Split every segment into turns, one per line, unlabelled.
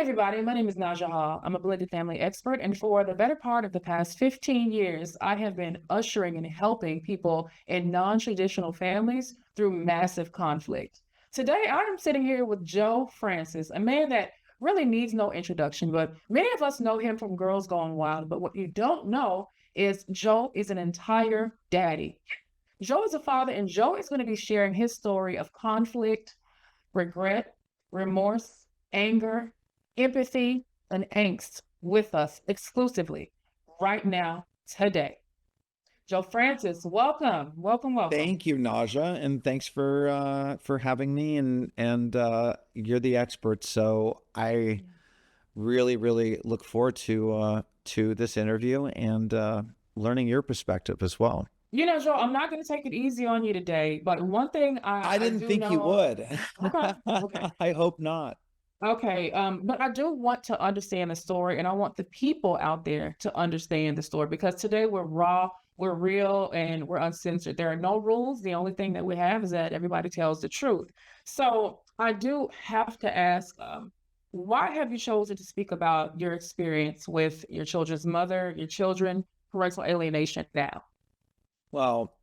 everybody, my name is Naja Hall. I'm a blended family expert, and for the better part of the past 15 years, I have been ushering and helping people in non-traditional families through massive conflict. Today, I am sitting here with Joe Francis, a man that really needs no introduction, but many of us know him from Girls Gone Wild. But what you don't know is Joe is an entire daddy. Joe is a father, and Joe is going to be sharing his story of conflict, regret, remorse, anger, empathy, and angst with us exclusively right now, today. Joe Francis, welcome, welcome, welcome.
Thank you, Naja, and thanks for having me. And you're the expert, so I really look forward to this interview and learning your perspective as well.
Joe, I'm not going to take it easy on you today, but one thing
I
I
didn't
do
think you
know.
would.
Okay, okay.
I hope not.
Okay, but I do want to understand the story, and I want the people out there to understand the story because today we're raw, we're real, and we're uncensored. There are no rules. The only thing that we have is that everybody tells the truth. So I do have to ask, why have you chosen to speak about your experience with your children's mother, your children, parental alienation now?
Well,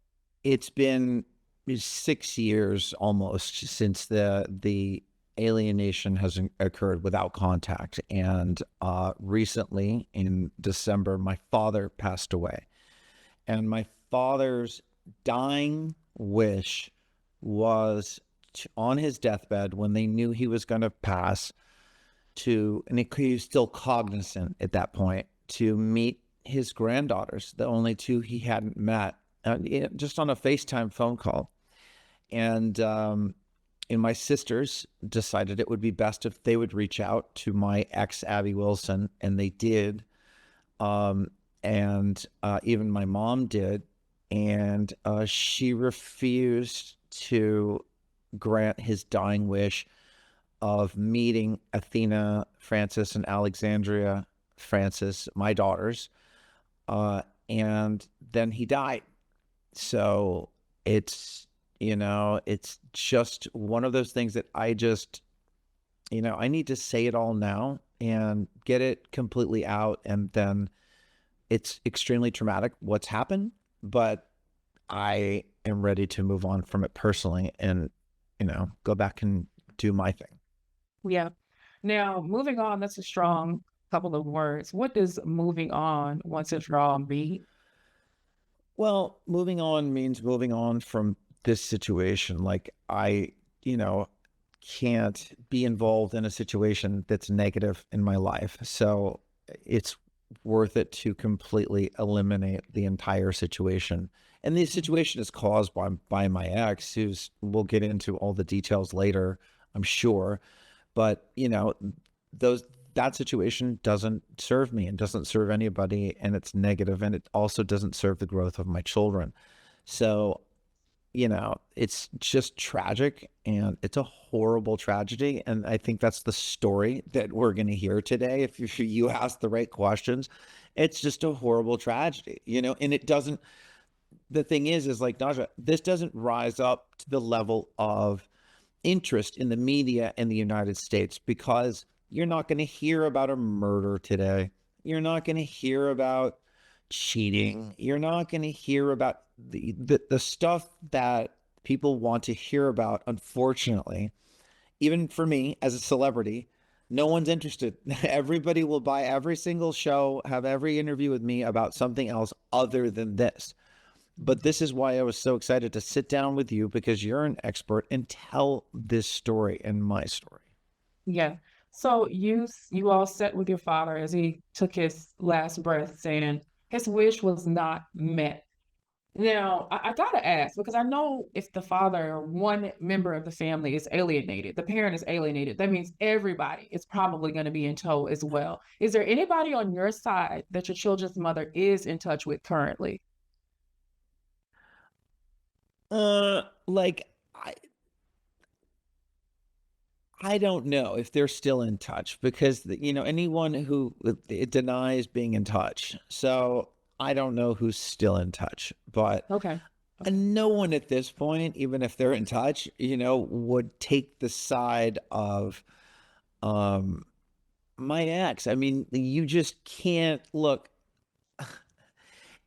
it's been 6 years almost since the alienation has occurred without contact, and recently in December, my father passed away, and my father's dying wish was on his deathbed when they knew he was going to pass and he was still cognizant at that point, to meet his granddaughters, the only two he hadn't met, just on a FaceTime phone call. And my sisters decided it would be best if they would reach out to my ex, Abbey Wilson, and they did. And even my mom did, and she refused to grant his dying wish of meeting Athena Francis and Alexandria Francis, my daughters, and then he died. So it's just one of those things that I need to say it all now and get it completely out. And then it's extremely traumatic what's happened, but I am ready to move on from it personally and, go back and do my thing.
Yeah. Now, moving on, that's a strong couple of words. What does moving on once it's wrong mean?
Well, moving on means moving on from this situation. Like you know, can't be involved in a situation that's negative in my life. So it's worth it to completely eliminate the entire situation. And the situation is caused by my ex, we'll get into all the details later, I'm sure. But those that situation doesn't serve me and doesn't serve anybody, and it's negative, and it also doesn't serve the growth of my children. So it's just tragic, and it's a horrible tragedy. And I think that's the story that we're going to hear today. If you ask the right questions, it's just a horrible tragedy, and it doesn't, the thing is like, Naja, this doesn't rise up to the level of interest in the media in the United States, because you're not going to hear about a murder today. You're not going to hear about cheating. You're not going to hear about the stuff that people want to hear about. Unfortunately, even for me as a celebrity, no one's interested. Everybody will buy every single show, have every interview with me about something else other than this. But this is why I was so excited to sit down with you, because you're an expert, and tell this story and my story.
Yeah. So you all sat with your father as he took his last breath, saying his wish was not met. Now, I gotta ask, because I know if the father or one member of the family is alienated, the parent is alienated, that means everybody is probably going to be in tow as well. Is there anybody on your side that your children's mother is in touch with currently?
Like I don't know if they're still in touch, because anyone who it denies being in touch. So I don't know who's still in touch, but
Okay.
no one at this point, even if they're in touch, would take the side of um my ex, I mean, you just can't look.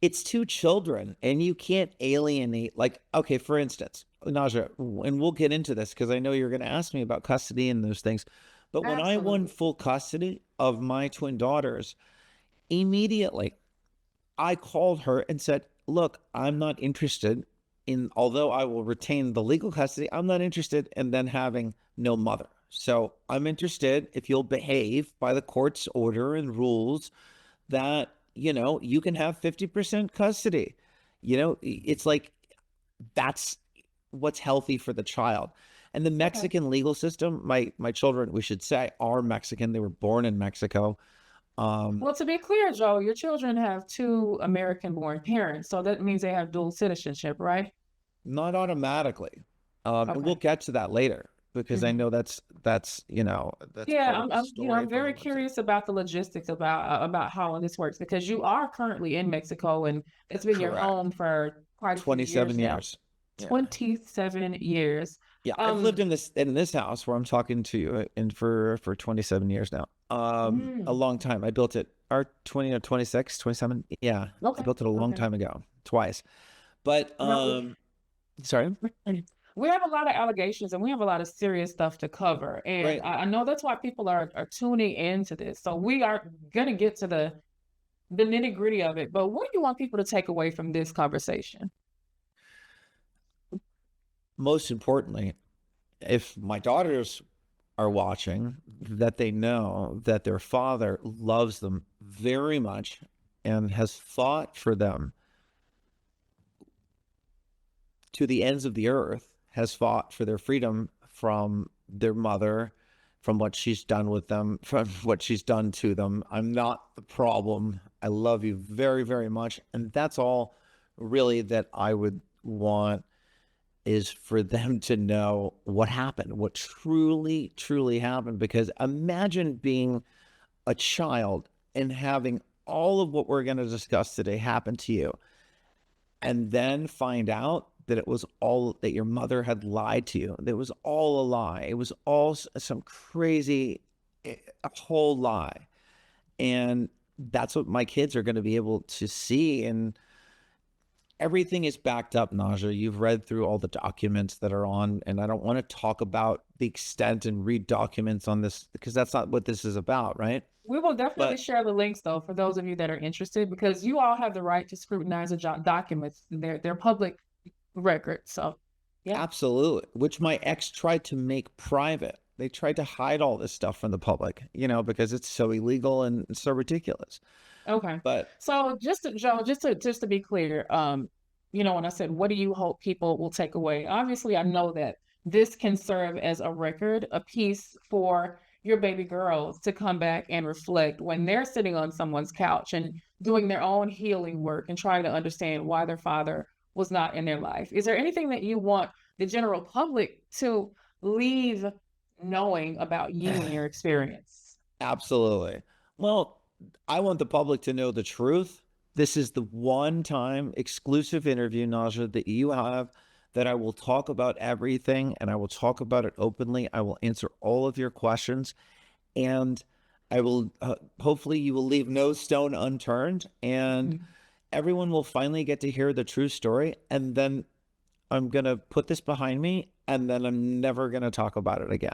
It's two children, and you can't alienate. Like, okay, for instance, Naja, and we'll get into this because I know you're going to ask me about custody and those things. But when I won
Absolutely.
full custody of my twin daughters, immediately I called her and said, look, I'm not interested in, although I will retain the legal custody, I'm not interested in then having no mother. So I'm interested if you'll behave by the court's order and rules that, you can have 50% custody. It's like that's what's healthy for the child. And the
Okay.
Mexican legal system, my children, we should say, are Mexican. They were born in Mexico. Um,
Well, to be clear, Joe, your children have two American-born parents, so that means they have dual citizenship, right?
Not automatically. And we'll
Okay.
get to that later because I
Mhm.
know that's
Yeah,
part of the story
I'm
from the
very
website.
curious about the logistics about how this works because you are currently in Mexico and it's been your
Correct.
home for quite a few
27
years now.
years. Yeah.
27 years.
Yeah, I've lived
Um,
in this house where I'm talking to you in for 27 years now. A
mm,
long time. I built it our 20 or 26, 27. Yeah. I
okay,
built it a long
okay.
time ago, twice. But
No,
sorry.
we have a lot of allegations and we have a lot of serious stuff to cover. And
Right.
I know that's why people are tuning into this. So we are gonna get to the nitty-gritty of it. But what do you want people to take away from this conversation?
Most importantly, if my daughters are watching, that they know that their father loves them very much and has fought for them to the ends of the earth, has fought for their freedom from their mother, from what she's done with them, from what she's done to them. I'm not the problem. I love you very, very much. And that's all really that I would want is for them to know what happened, what truly, truly happened. Because imagine being a child and having all of what we're going to discuss today happen to you, and then find out that it was all that your mother had lied to you. That it was all a lie. It was all some crazy, a whole lie. And that's what my kids are going to be able to see. And everything is backed up, Naja. You've read through all the documents that are on, and I don't want to talk about the extent and read documents on this because that's not what this is about, right?
We will definitely
But
share the links though for those of you that are interested because you all have the right to scrutinize the documents. They're public records. So yeah.
absolutely, which my ex tried to make private. They tried to hide all this stuff from the public, because it's so illegal and so ridiculous.
Okay.
But
So just to, Joe, just to be clear, when I said what do you hope people will take away? Obviously, I know that this can serve as a record, a piece for your baby girls to come back and reflect when they're sitting on someone's couch and doing their own healing work and trying to understand why their father was not in their life. Is there anything that you want the general public to leave knowing about you and your experience?
absolutely. Well, I want the public to know the truth. This is the one time exclusive interview, Naja, that you have that I will talk about everything and I will talk about it openly. I will answer all of your questions and I will, hopefully, you will leave no stone unturned and
Mhm.
everyone will finally get to hear the true story. And then I'm going to put this behind me and then I'm never going to talk about it again.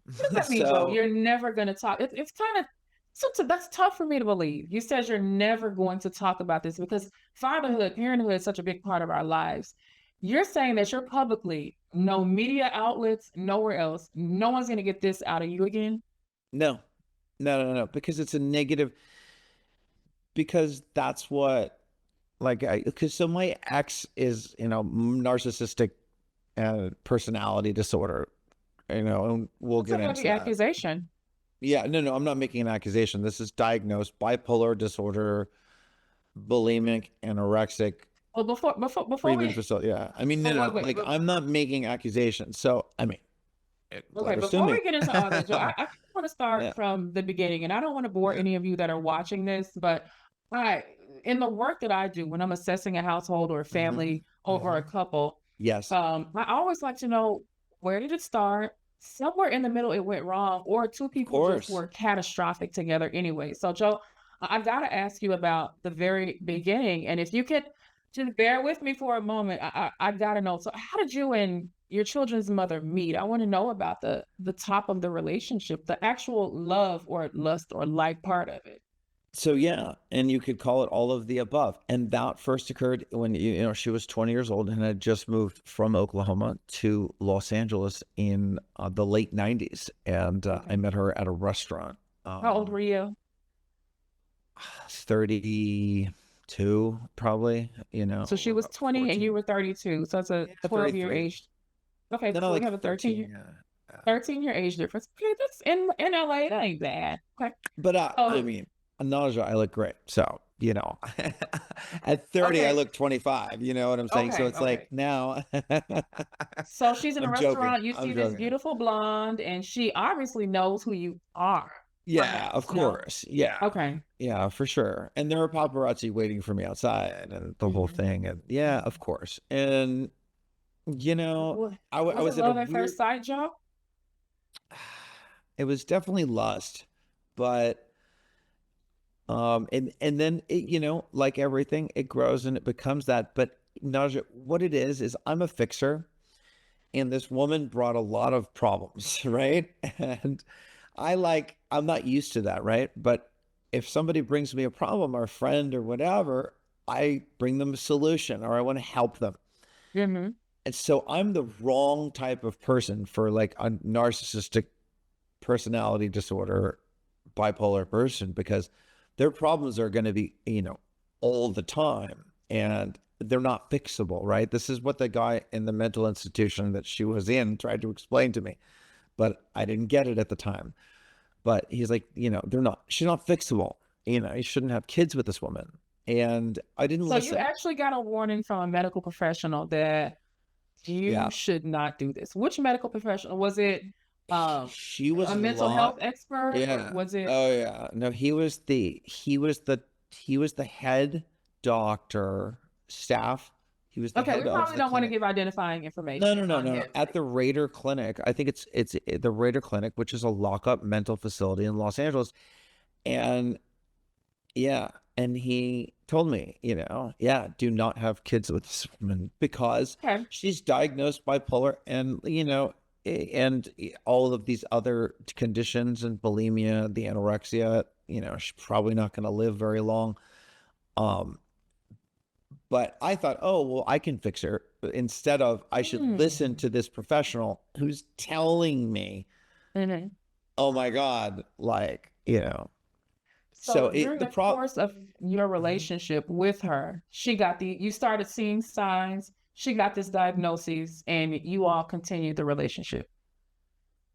What does that mean, Joe?
So,
You're never gonna talk. It's kind of that's tough for me to believe. You said you're never going to talk about this because fatherhood, parenthood is such a big part of our lives. You're saying that you're publicly, no media outlets, nowhere else, no one's gonna get this out of you again.
no, no, no, no, because it's a negative, because that's what, like, because so my ex is, narcissistic personality disorder, and we'll
That's a
get
heavy
into that.
accusation.
Yeah, no, no, I'm not making an accusation. This is diagnosed bipolar disorder, bulimic, anorexic,
Well, before
treatment
we,
facility. Yeah, I mean, no,
but
no,
wait,
no,
wait,
like I'm not making accusations. So, I mean,
okay,
let her sue
before
me.
we get into all that, Joe, I want to start
Yeah,
from the beginning, and I don't want to bore
yeah,
any of you that are watching this, but I, in the work that I do when I'm assessing a household or a
hmm
family or a
hmm
couple,
yes,
I always like to know where did it start? somewhere in the middle it went wrong, or two
Of
people just
course.
were catastrophic together anyway. So Joe, I've got to ask you about the very beginning, and if you could just bear with me for a moment, I've got to know. So how did you and your children's mother meet? I want to know about the top of the relationship, the actual love or lust or like part of it.
So yeah, and you could call it all of the above. And that first occurred when she was 20 years old and had just moved from Oklahoma to Los Angeles in the late 90s. And I
Okay.
met her at a restaurant.
How old were you?
32 probably,
So she was 20 and you
14.
were 32. So it's a
Yeah,
12-year
33.
age. Okay,
No,
cool. You
like
have a 13 year
13. Yeah.
13-year age difference. Okay, that's in LA. That ain't bad. Okay.
But I
Oh,
mean, Naja, I look great. So, at 30, I
okay.
look 25. You know what I'm saying? So
Okay.
it's like
Okay.
now
So she's in a
I'm joking.
restaurant. You
I'm
see this
joking.
beautiful blonde, and she obviously knows who you are,
Yeah, of
perhaps. No?
course. Yeah.
Okay.
Yeah, for sure. And there are paparazzi waiting for me outside and the whole
Mhm.
thing. And yeah, of course. And, you know,
Wa-
I
Was it
was at a
love at
weird,
first sight, Joe?
it was definitely lust, but and then it, like everything, it grows and it becomes that. But Naja, what it is I'm a fixer, and this woman brought a lot of problems, right? And I'm not used to that, right? But if somebody brings me a problem, or a friend or whatever, I bring them a solution or I want to help them.
Mm-hmm.
And so I'm the wrong type of person for like a narcissistic personality disorder, bipolar person, because their problems are going to be, all the time, and they're not fixable, right? This is what the guy in the mental institution that she was in tried to explain to me, but I didn't get it at the time. But he's like, she's not fixable. You shouldn't have kids with this woman. And I didn't
So you
listen.
actually got a warning from a medical professional that you
Yeah.
should not do this. Which medical professional was it? Um,
She
a
was a
mental health
lot.
expert, or
Yeah.
was it?
Oh yeah. No, he was the head doctor staff. He was the
Okay,
head
we
of
probably
the
don't want to
clinic.
give identifying
No,
information
no, no,
on
no.
him.
At the Raider Clinic. I think it's the Raider Clinic, which is a lockup mental facility in Los Angeles. And yeah, and he told me, yeah, do not have kids with this woman because
Okay.
she's diagnosed bipolar, and all of these other conditions, and bulimia, the anorexia, she's probably not going to live very long. Um, but I thought, oh, well, I can fix her. Instead of, I should listen
Hmm.
to this professional who's telling me,
Mhm.
oh my God, like, so
So during
the
the
prop.
course of your relationship with her, you started seeing signs, she got this diagnosis, and you all continued the relationship.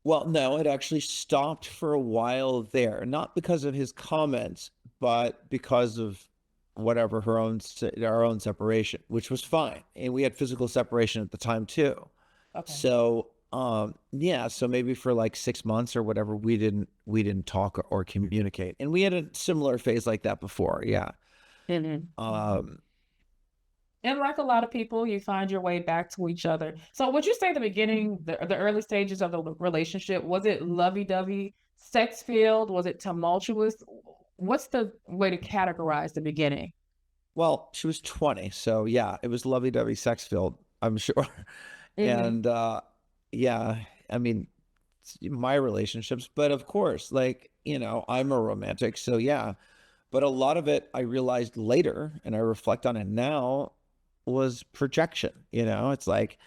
Well, no, it actually stopped for a while there, not because of his comments, but because of whatever our own separation, which was fine, and we had physical separation at the time too.
Okay.
So, yeah, so maybe for like 6 months or whatever, we didn't talk or communicate, and we had a similar phase like that before. Yeah.
Mhm.
Um,
And like a lot of people, you find your way back to each other. So would you say the beginning, the early stages of the relationship, was it lovey-dovey, sex-filled? Was it tumultuous? What's the way to categorize the beginning?
well, she was 20, so yeah, it was lovey-dovey, sex-filled, I'm sure.
Hmm.
And yeah, I mean, my relationships, but of course, like, I'm a romantic, so yeah. But a lot of it I realized later, and I reflect on it now, was projection. It's like,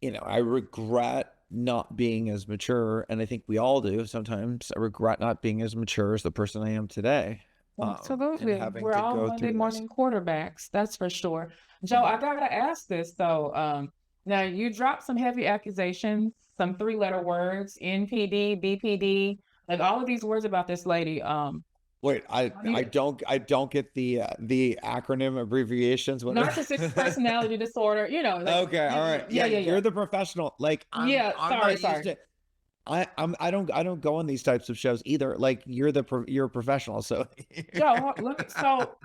I regret not being as mature, and I think we all do sometimes. I regret not being as mature as the person I am today, and
Absolutely.
having
We're
to
all
go
Monday
through this.
morning quarterbacks. That's for sure. Joe, I
Mhm.
gotta ask this though. Now you dropped some heavy accusations, some three-letter words, NPD, BPD, like all of these words about this lady.
Wait, I
Have you
I don't I don't get the acronym abbreviations. What are
narcissistic personality disorder, like
Okay, all right.
yeah,
Yeah,
yeah, yeah.
you're the professional. Like
Yeah,
I'm
sorry,
not used
sorry.
to. I don't go on these types of shows either. Like you're a professional, so
Joe, let me so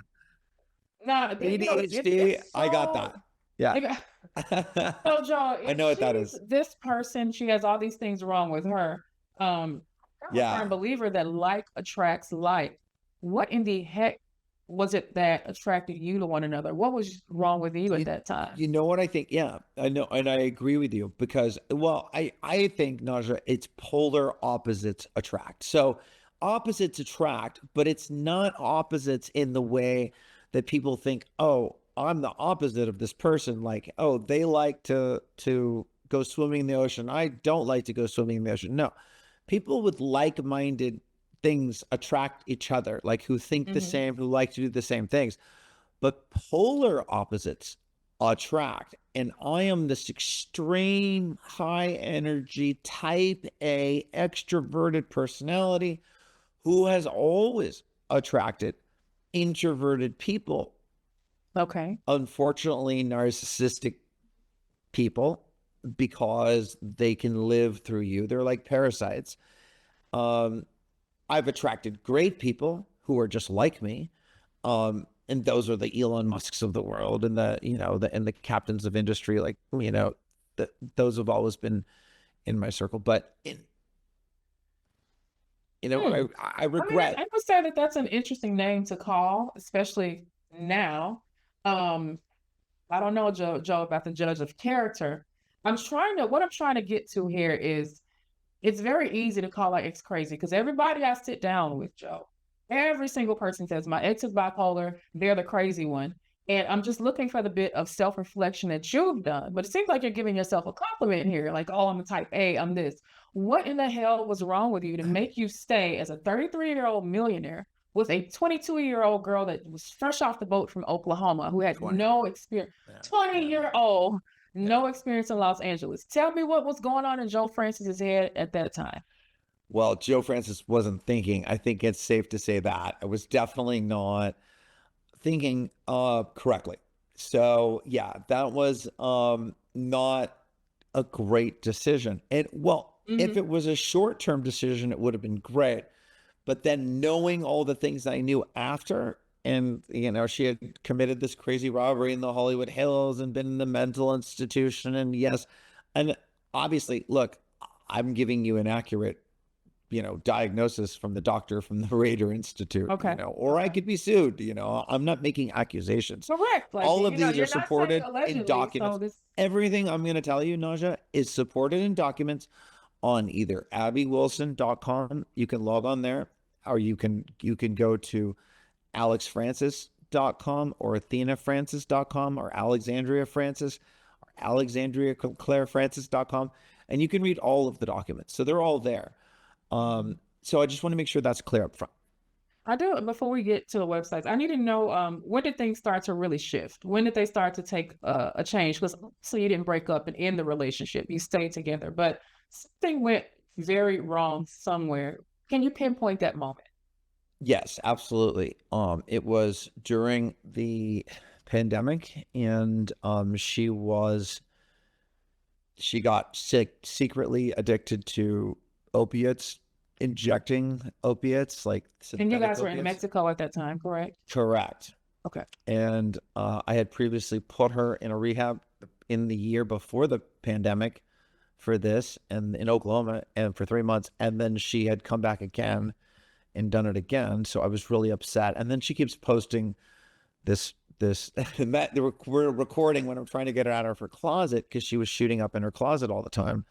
now
ADHD,
it's
I got that. Yeah.
Like, so Joe,
I
if
know what that
she's
is.
this person, she has all these things wrong with her. I'm a firm
Yeah.
believer that like attracts like. What in the heck was it that attracted you to one another? What was wrong with you at
You
that time?
you know what I think? Yeah, I know, and I agree with you because, well, I think, Naja, it's polar opposites attract. So opposites attract, but it's not opposites in the way that people think, oh, I'm the opposite of this person. Like, oh, they like to go swimming in the ocean. I don't like to go swimming in the ocean. No. People with like-minded things attract each other, like who think the
Hmm.
same, who like to do the same things. But polar opposites attract. And I am this extreme high energy type A extroverted personality who has always attracted introverted people.
Okay.
Unfortunately, narcissistic people, because they can live through you. They're like parasites. Um, I've attracted great people who are just like me. And those are the Elon Musks of the world, and the captains of industry, like, those have always been in my circle. But
Hmm.
I
I mean,
regret.
I would say that that's an interesting name to call, especially now. Um, I don't know, Joe, about the judge of character. What I'm trying to get to here is it's very easy to call our ex crazy because everybody I sit down with, Joe, every single person says my ex is bipolar, they're the crazy one. And I'm just looking for the bit of self reflection that you've done. But it seems like you're giving yourself a compliment here, like, oh, I'm a type A, I'm this. What in the hell was wrong with you to make you stay as a 33-year-old millionaire with a 22-year-old girl that was fresh off the boat from Oklahoma who had
20.
no experience?
Yeah,
20-year-old,
yeah.
no experience in Los Angeles. Tell me what was going on in Joe Francis's head at that time.
Well, Joe Francis wasn't thinking. I think it's safe to say that I was definitely not thinking correctly. So yeah, that was not a great decision. And well, if
Mm-hmm.
it was a short-term decision, it would have been great. But then knowing all the things I knew after, and she had committed this crazy robbery in the Hollywood Hills and been in the mental institution, and yes, and obviously, look, I'm giving you an accurate diagnosis from the doctor from the Rader Institute,
Okay.
or I
Okay.
could be sued. I'm not making accusations.
Correct. Like,
All of these are
you're not saying
supported in
allegedly, so
documents.
this.
Everything I'm going to tell you, Naja, is supported in documents on either abbywilson.com. You can log on there, or you can go to alexfrancis.com or athenafrancis.com or Alexandria Francis or alexandriaclairefrancis.com, and you can read all of the documents. So they're all there. So I just want to make sure that's clear up front.
I do. Before we get to the websites, I need to know when did things start to really shift? When did they start to take a change? Because so you didn't break up and end the relationship, you stayed together, but something went very wrong somewhere. Can you pinpoint that moment?
Yes, absolutely. It was during the pandemic, and she got sick, secretly addicted to opiates, injecting opiates, like
And you
synthetic
guys were in
opiates.
Mexico at that time, correct?
Correct.
Okay.
And I had previously put her in a rehab in the year before the pandemic for this, and in Oklahoma, and for 3 months, and then she had come back again and done it again. So I was really upset. And then she keeps posting this and that we're recording when I'm trying to get her out of her closet, because she was shooting up in her closet all the time.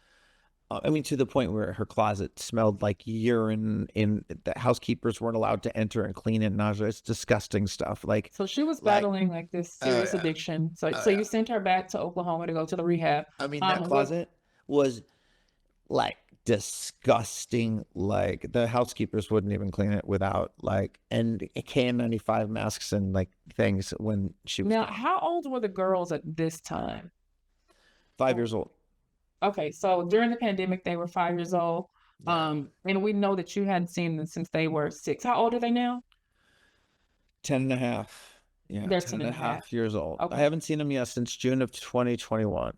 I mean, to the point where her closet smelled like urine. In the housekeepers weren't allowed to enter and clean it. Nausea, it's disgusting stuff.
So she was
Like,
battling like this
oh
serious
yeah,
addiction. So
oh
so
yeah.
you sent her back to Oklahoma to go to the rehab.
I mean, that
Was
closet was like disgusting. Like, the housekeepers wouldn't even clean it without like and KN95 masks and like things when she was
now
gone.
how old were the girls at this time?
5 years old.
Okay, so during the pandemic, they were 5 years old.
Yeah.
And we know that you hadn't seen them since they were six. How old are they now?
10 and a half. Yeah,
They're
10
10
and a
and a half.
half years old. I
Okay.
haven't seen him yet since June of 2021.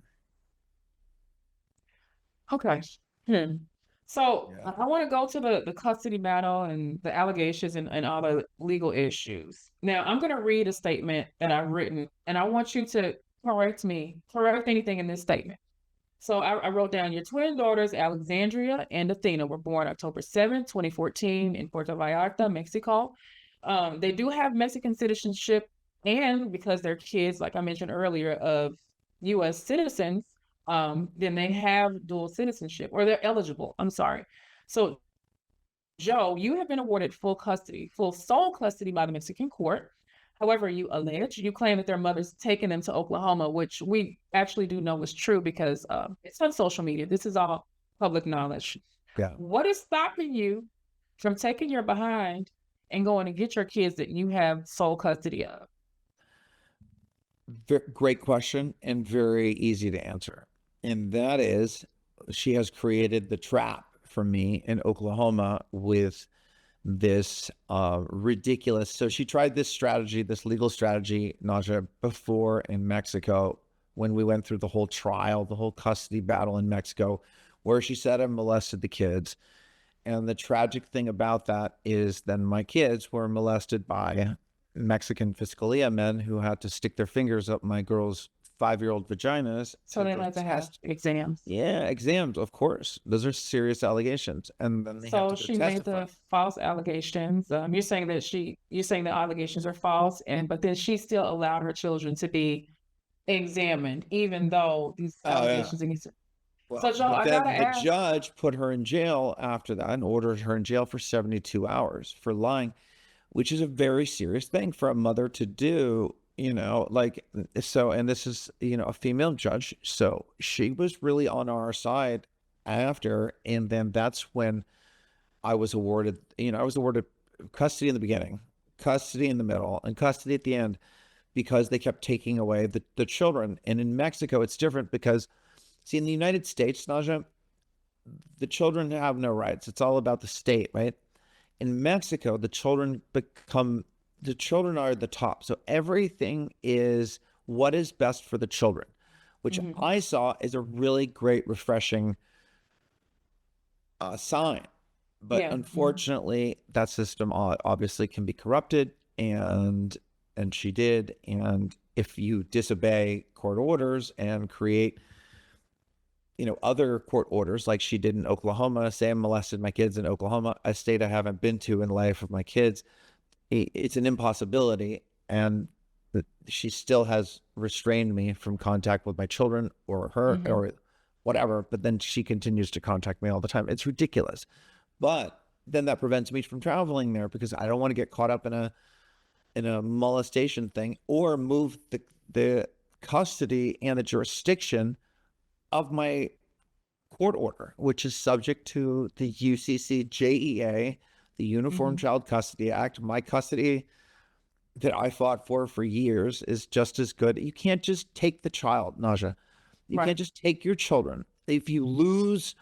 Okay. Hmm. So
Yeah.
I want to go to the custody battle and the allegations and all the legal issues. Now, I'm going to read a statement that I've written, and I want you to correct anything in this statement. So I wrote down your twin daughters, Alexandria and Athena, were born October 7th, 2014 in Puerto Vallarta, Mexico. They do have Mexican citizenship, and because they're kids, like I mentioned earlier, of US citizens, then they have dual citizenship, or they're eligible. I'm sorry. So Joe, you have been awarded full sole custody by the Mexican court. However, you claim that their mother's taken them to Oklahoma, which we actually do know is true because it's on social media. This is all public knowledge.
Yeah.
What is stopping you from taking your behind and going to get your kids that you have sole custody of?
Great question, and very easy to answer. And that is, she has created the trap for me in Oklahoma with this ridiculous. So she tried this strategy, this legal strategy, Naja, before in Mexico when we went through the whole trial, the whole custody battle in Mexico, where she said I molested the kids. And the tragic thing about that is then my kids were molested by Mexican Fiscalia men who had to stick their fingers up my girls' 5-year-old vaginas.
So they like to have exams.
Yeah, exams, of course. Those are serious allegations. And then they have to
she
testify.
made the false allegations. You're saying the allegations are false, but then she still allowed her children to be examined, even though these allegations against her.
Well,
so Joe,
the judge put her in jail after that and ordered her in jail for 72 hours for lying, which is a very serious thing for a mother to do, like, so, and this is, a female judge. So she was really on our side after, and then that's when I was awarded custody in the beginning, custody in the middle, and custody at the end, because they kept taking away the children. And in Mexico, it's different because, see, in the United States, Naja, the children have no rights. It's all about the state, right? In Mexico, the children are the top. So everything is what is best for the children, which I saw is a really great, refreshing sign. But unfortunately, that system obviously can be corrupted, and she did. And if you disobey court orders and create other court orders like she did in Oklahoma, say I molested my kids in Oklahoma, a state I haven't been to in life of my kids, it's an impossibility. And she still has restrained me from contact with my children or her or whatever, but then she continues to contact me all the time. It's ridiculous. But then that prevents me from traveling there because I don't want to get caught up in a molestation thing or move the custody and the jurisdiction of my court order, which is subject to the UCCJEA, the Uniform Child Custody Act. My custody that I fought for years is just as good. You can't just take the child, Naja. You can't just take your children. If you lose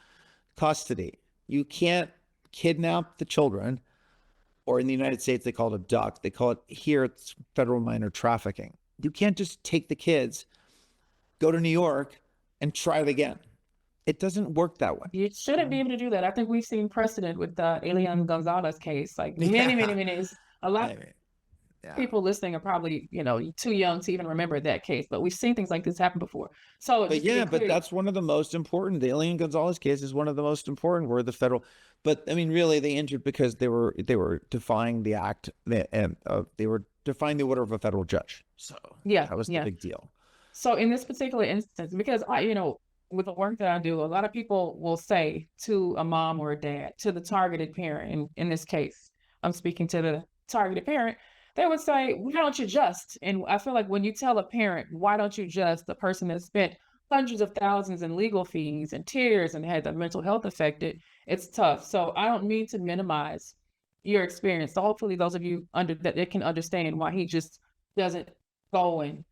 custody, you can't kidnap the children, or in the United States, they call it abduct. They call it, here, it's federal minor trafficking. You can't just take the kids, go to New York, and try it again. It doesn't work that way.
You shouldn't be able to do that. I think we've seen precedent with the Elian Gonzalez case, like many. A lot of people listening are probably, too young to even remember that case, but we've seen things like this happen before. So,
but that's one of the most important. The Elian Gonzalez case is one of the most important, where the federal, but I mean, really, they entered because they were defying the act, and they were defying the order of a federal judge. So that was the big deal.
So in this particular instance, because with the work that I do, a lot of people will say to a mom or a dad, to the targeted parent, in this case, I'm speaking to the targeted parent, they would say, why don't you just? And I feel like when you tell a parent, why don't you just, the person that spent hundreds of thousands in legal fees and tears and had their mental health affected, it's tough. So I don't mean to minimize your experience. So hopefully those of you that they can understand why he just doesn't go and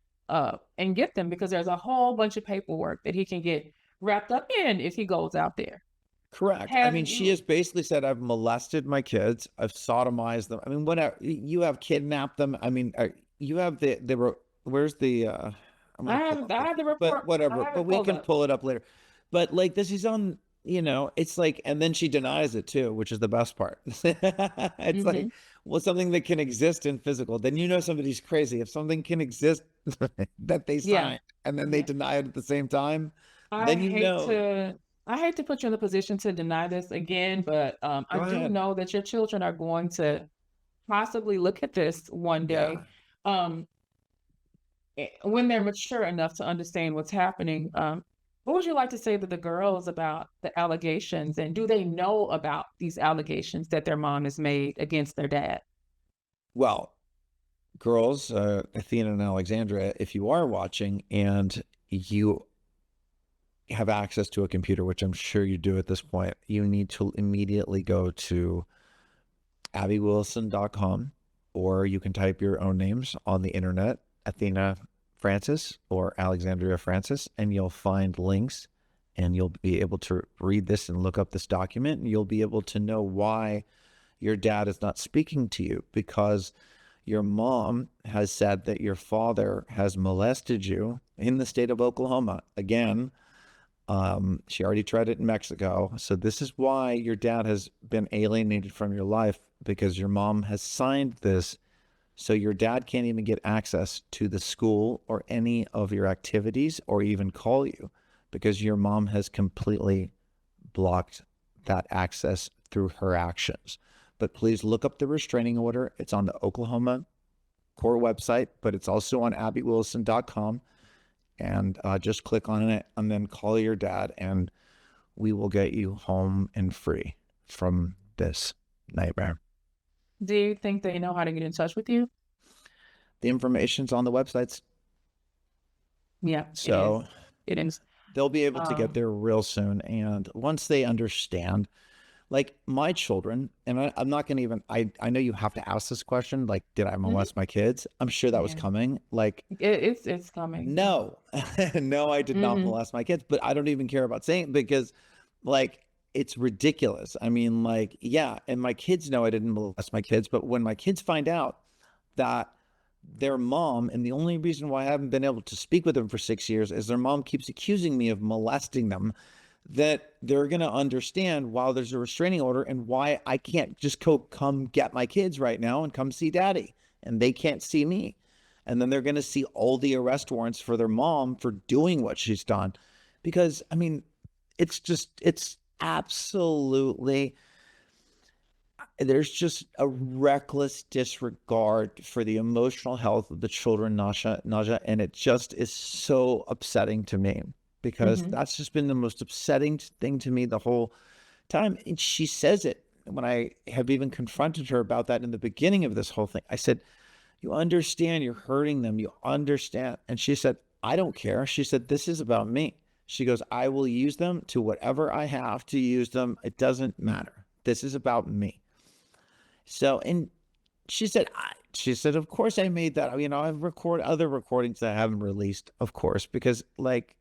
get them, because there's a whole bunch of paperwork that he can get wrapped up in if he goes out there.
Correct. She has basically said, I've molested my kids. I've sodomized them. I mean, whatever. You have kidnapped them. I mean, you have where's the,
I have the report.
But whatever. But we can pull it up later. But like this is on it's like, and then she denies it too, which is the best part. It's
Hmm.
like, well, something that can exist in physical, then somebody's crazy. If something can exist that they
Yeah.
sign and then they
Yeah.
deny it at the same time,
I
then
hate to I hate to put you in the position to deny this again, but I
go
do
ahead.
know that your children are going to possibly look at this one day.
Yeah.
Um, when they're mature enough to understand what's happening. What would you like to say to the girls about the allegations, and do they know about these allegations that their mom has made against their dad?
Well, girls, Athena and Alexandria, if you are watching and you have access to a computer, which I'm sure you do at this point, you need to immediately go to abbywilson.com, or you can type your own names on the internet, Athena Francis or Alexandria Francis, and you'll find links, and you'll be able to read this and look up this document, and you'll be able to know why your dad is not speaking to you, because your mom has said that your father has molested you in the state of Oklahoma. Again, she already tried it in Mexico. So this is why your dad has been alienated from your life, because your mom has signed this. So your dad can't even get access to the school or any of your activities or even call you, because your mom has completely blocked that access through her actions. But please look up the restraining order. It's on the Oklahoma core website, but it's also on abbywilson.com. And just click on it and then call your dad, and we will get you home and free from this nightmare.
Do you think they know how to get in touch with you?
The information's on the websites,
Yeah, it is.
so
It is.
they'll be able to get
Um,
there real soon. And once they understand, like my children, and I'm not going to even, I know you have to ask this question, like, did I
mhm,
molest my kids? I'm sure that was
yeah,
coming. Like,
it's coming.
no, no, I did not
Hmm.
molest my kids, but I don't even care about saying it, because like, it's ridiculous. I mean, like, yeah, and my kids know I didn't molest my kids, but when my kids find out that their mom, and the only reason why I haven't been able to speak with them for 6 years is their mom keeps accusing me of molesting them, that they're going to understand why there's a restraining order and why I can't just come get my kids right now and come see daddy, and they can't see me. And then they're going to see all the arrest warrants for their mom for doing what she's done. Because, I mean, it's absolutely, there's just a reckless disregard for the emotional health of the children, Naja, and it just is so upsetting to me, because
Hmm.
that's just been the most upsetting thing to me the whole time. And she says it when I have even confronted her about that in the beginning of this whole thing. I said, "You understand you're hurting them. You understand." And she said, "I don't care." She said, "This is about me." She goes, "I will use them to whatever I have to use them. It doesn't matter. This is about me." So, and she said, "Of course I made that. I've recorded other recordings that I haven't released, of course, because like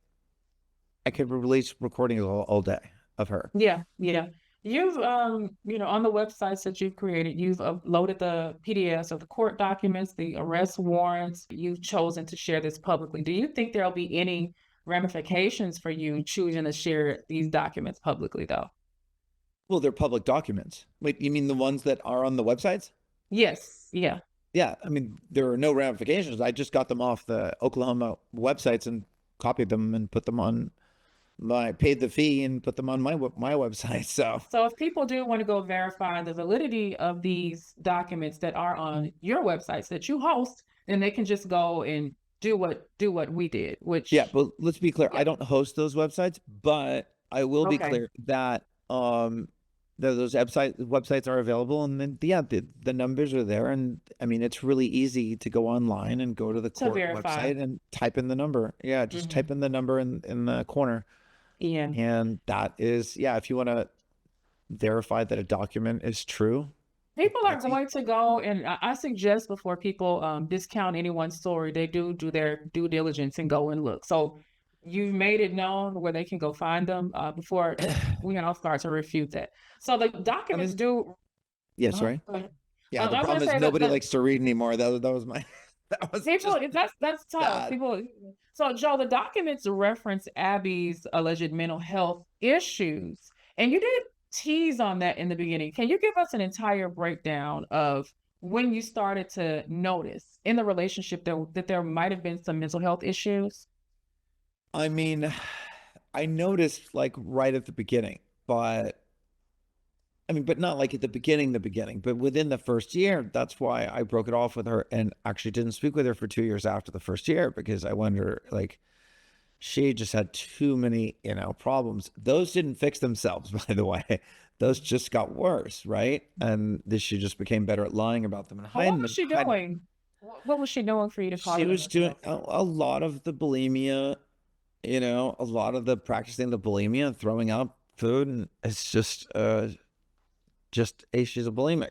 I could release recordings all day of her."
Yeah, yeah. You've on the websites that you've created, you've uploaded the PDFs of the court documents, the arrest warrants. You've chosen to share this publicly. Do you think there'll be any ramifications for you choosing to share these documents publicly, though?
Well, they're public documents. Wait, you mean the ones that are on the websites?
Yes, yeah.
Yeah, I mean, there are no ramifications. I just got them off the Oklahoma websites and copied them and put them on paid the fee and put them on my website. So,
So if people do want to go verify the validity of these documents that are on your websites that you host, then they can just go and do what we did,
yeah,
which
but let's be clear. I
yeah.
don't host those websites, but I will be
Okay.
clear that those websites are available, and then yeah, the numbers are there, and I mean it's really easy to go online and go to the
To
court
verify.
website and type in the number. Yeah, just type
Hmm.
in the number in the corner,
Yeah.
and that is, yeah, if you want to verify that a document is true,
People are
that's
going to go, and I suggest before people discount anyone's story, they do their due diligence and go and look. So you made it known where they can go find them before we all start to refute that. So the
I
documents
mean,
do.
yeah, sorry.
Go ahead.
Yeah, the
I was going
problem
to
is
say that
nobody
the
likes to read anymore. That was my that was
people
just
that's tough.
sad.
People. So Joe, the documents reference Abby's alleged mental health issues. And you did tease on that in the beginning. Can you give us an entire breakdown of when you started to notice in the relationship that there might have been some mental health issues?
I mean, I noticed like right at the beginning, but I mean, but not like at the beginning, but within the first year. That's why I broke it off with her and actually didn't speak with her for 2 years after the first year, because I wonder, like, she just had too many, problems. Those didn't fix themselves, by the way. Those just got worse, right? And this, she just became better at lying about them and
But what
hiding
was
them.
she doing? What was she doing for you to call
She
it a
was
mental
doing
health
a lot of the bulimia, a lot of the practicing the bulimia, throwing up food, and it's just she's a bulimic.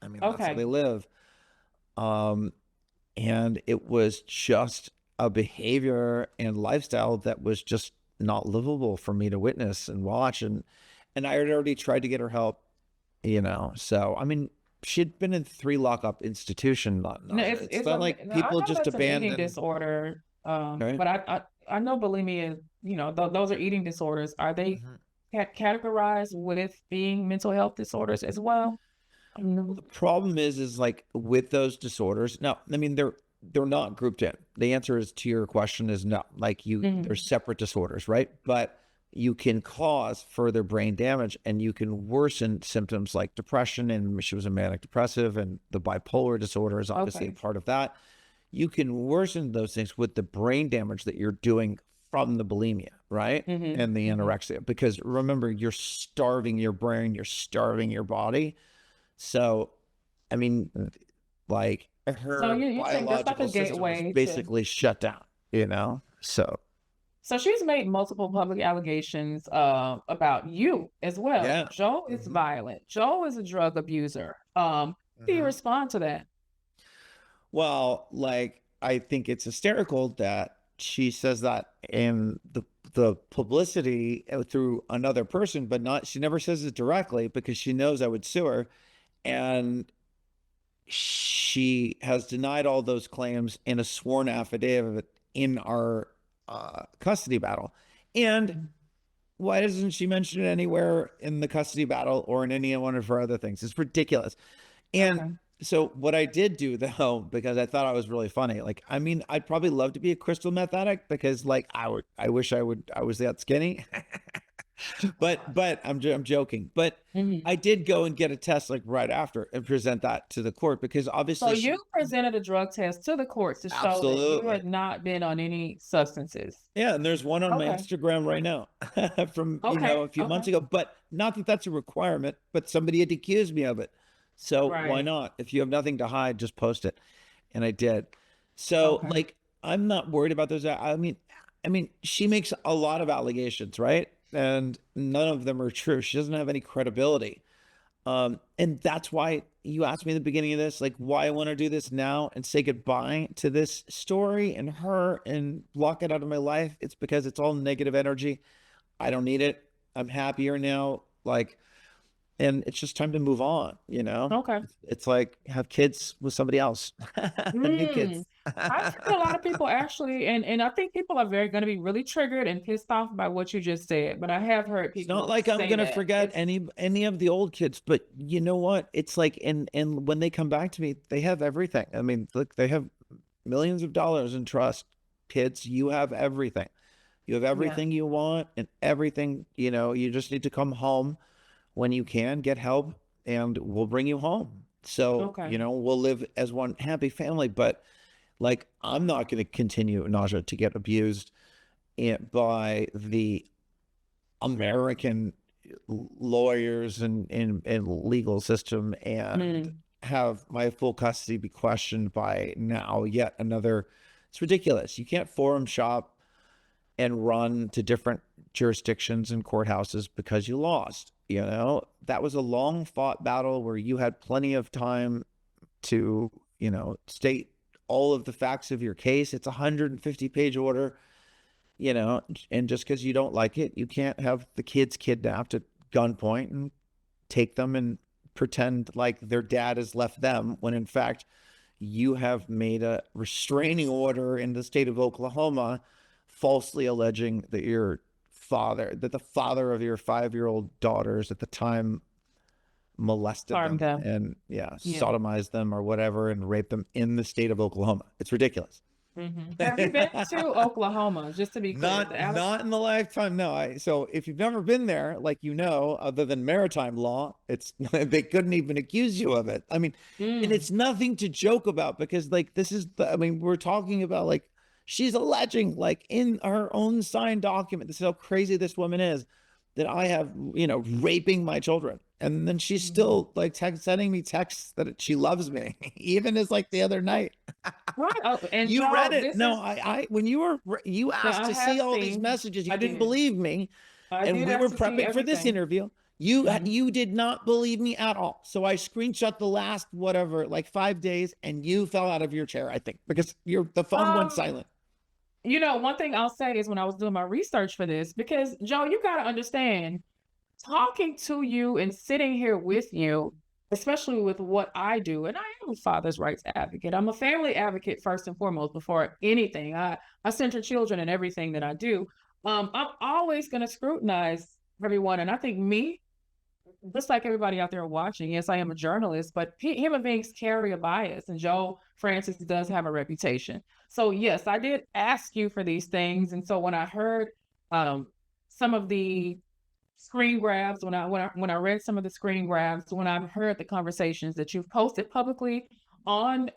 I mean, that's how
Okay.
they live. Um, and it was just a behavior and lifestyle that was just not livable for me to witness and watch. And I had already tried to get her help, So I mean, she'd been in 3 lockup institution.
No,
Nausea. It's
it's
not
a
like
no, I
people
know
just
that's an eating
abandon.
disorder,
Okay.
but I know bulimia, those are eating disorders. Are they
Mhm.
categorized with being mental health disorders as well?
Well,
No.
the problem is like with those disorders. No, I mean they're not grouped in. The answer is to your question is no. Like they're
Mhm.
separate disorders, right? But you can cause further brain damage and you can worsen symptoms like depression. And she was a manic depressive, and the bipolar disorder is obviously a
Okay.
part of that. You can worsen those things with the brain damage that you're doing from the bulimia, right?
Mhm.
And the
Mhm.
anorexia. Because remember, you're starving your brain, you're starving your body. So, I mean, like
So
her
you think that's like
biological
a
system was
gateway to
basically shut down. So,
so she's made multiple public allegations about you as well.
yeah.
Joe is
hmm
violent. Joe is a drug abuser. How do you
hmm
respond to that?
Well, like, I think it's hysterical that she says that in the publicity through another person, but not, she never says it directly because she knows I would sue her. And she has denied all those claims in a sworn affidavit in our custody battle. And
Mhm.
why doesn't she mention it anywhere in the custody battle or in any one of her other things? It's ridiculous. And
Okay.
so what I did do though, because I thought I was really funny, like, I mean, I'd probably love to be a crystal meth addict because like I wish I was that skinny. But I'm joking. But
Mhm.
I did go and get a test like right after and present that to the court because
So
obviously
you
she
presented a drug test to the courts to show that you
absolutely.
had not been on any substances.
Yeah, and there's one on my
Okay.
Instagram right now from,
Okay.
a few
Okay.
months ago, but not that that's a requirement, but somebody had accused me of it. So why
Right.
not? If you have nothing to hide, just post it. And I did. So
Okay.
like I'm not worried about those. I mean, she makes a lot of allegations, right? And none of them are true. She doesn't have any credibility. And that's why you asked me in the beginning of this, like why I want to do this now and say goodbye to this story and her and block it out of my life. It's because it's all negative energy. I don't need it. I'm happier now. Like, and it's just time to move on.
Okay.
It's like have kids with somebody else, new
Mm.
kids.
I've heard a lot of people actually, and I think people are very going to be really triggered and pissed off by what you just said. But I have heard
It's not
people
like I'm
say
gonna
that
forget
it's
any of the old kids, but you know what? It's like and when they come back to me, they have everything. I mean, look, they have millions of dollars in trust. Kids, you have everything. You have
yeah.
everything you want and everything, you just need to come home when you can, get help, and we'll bring you home. So,
Okay.
we'll live as one happy family. But like, I'm not going to continue, Naja, to get abused by the American lawyers and legal system and
Mm.
have my full custody be questioned by now yet another. It's ridiculous. You can't forum shop and run to different jurisdictions and courthouses because you lost. That was a long fought battle where you had plenty of time to, state all of the facts of your case. It's a 150-page order, and just because you don't like it, you can't have the kids kidnapped at gunpoint and take them and pretend like their dad has left them when in fact you have made a restraining order in the state of Oklahoma falsely alleging that your the father of your 5-year-old daughters at the time molested
Harm
them
them.
and
Yeah.
sodomized them or whatever and raped them in the state of Oklahoma. It's ridiculous.
Have you been to Oklahoma? Just to be clear,
Not in the lifetime. No. So if you've never been there, like, other than maritime law, it's they couldn't even accuse you of it. I mean, and it's nothing to joke about because like we're talking about like she's alleging like in her own signed document. This is how crazy this woman is that I have, raping my children. And then she's still like sending me texts that she loves me, even as like the other night.
Right. Oh, and
You
Joe,
read it.
this
No,
is
when you asked
I
to
have
see all these
seen.
messages, you
I
didn't
did.
believe me.
I
And
did
we
ask
were
to see
prepping for this
everything.
interview. You did not believe me at all. So I screenshot the last, whatever, like 5 days, and you fell out of your chair, I think, because the phone went silent.
One thing I'll say is when I was doing my research for this, because Joe, you got to understand, talking to you and sitting here with you, especially with what I do, and I am a father's rights advocate. I'm a family advocate first and foremost before anything. I center children in everything that I do. I'm always going to scrutinize everyone, and I think me, just like everybody out there watching, yes, I am a journalist, but human beings carry a bias, and Joe Francis does have a reputation. So yes, I did ask you for these things, and so when I heard some of the screen grabs, when I read some of the screen grabs, when I heard the conversations that you've posted publicly on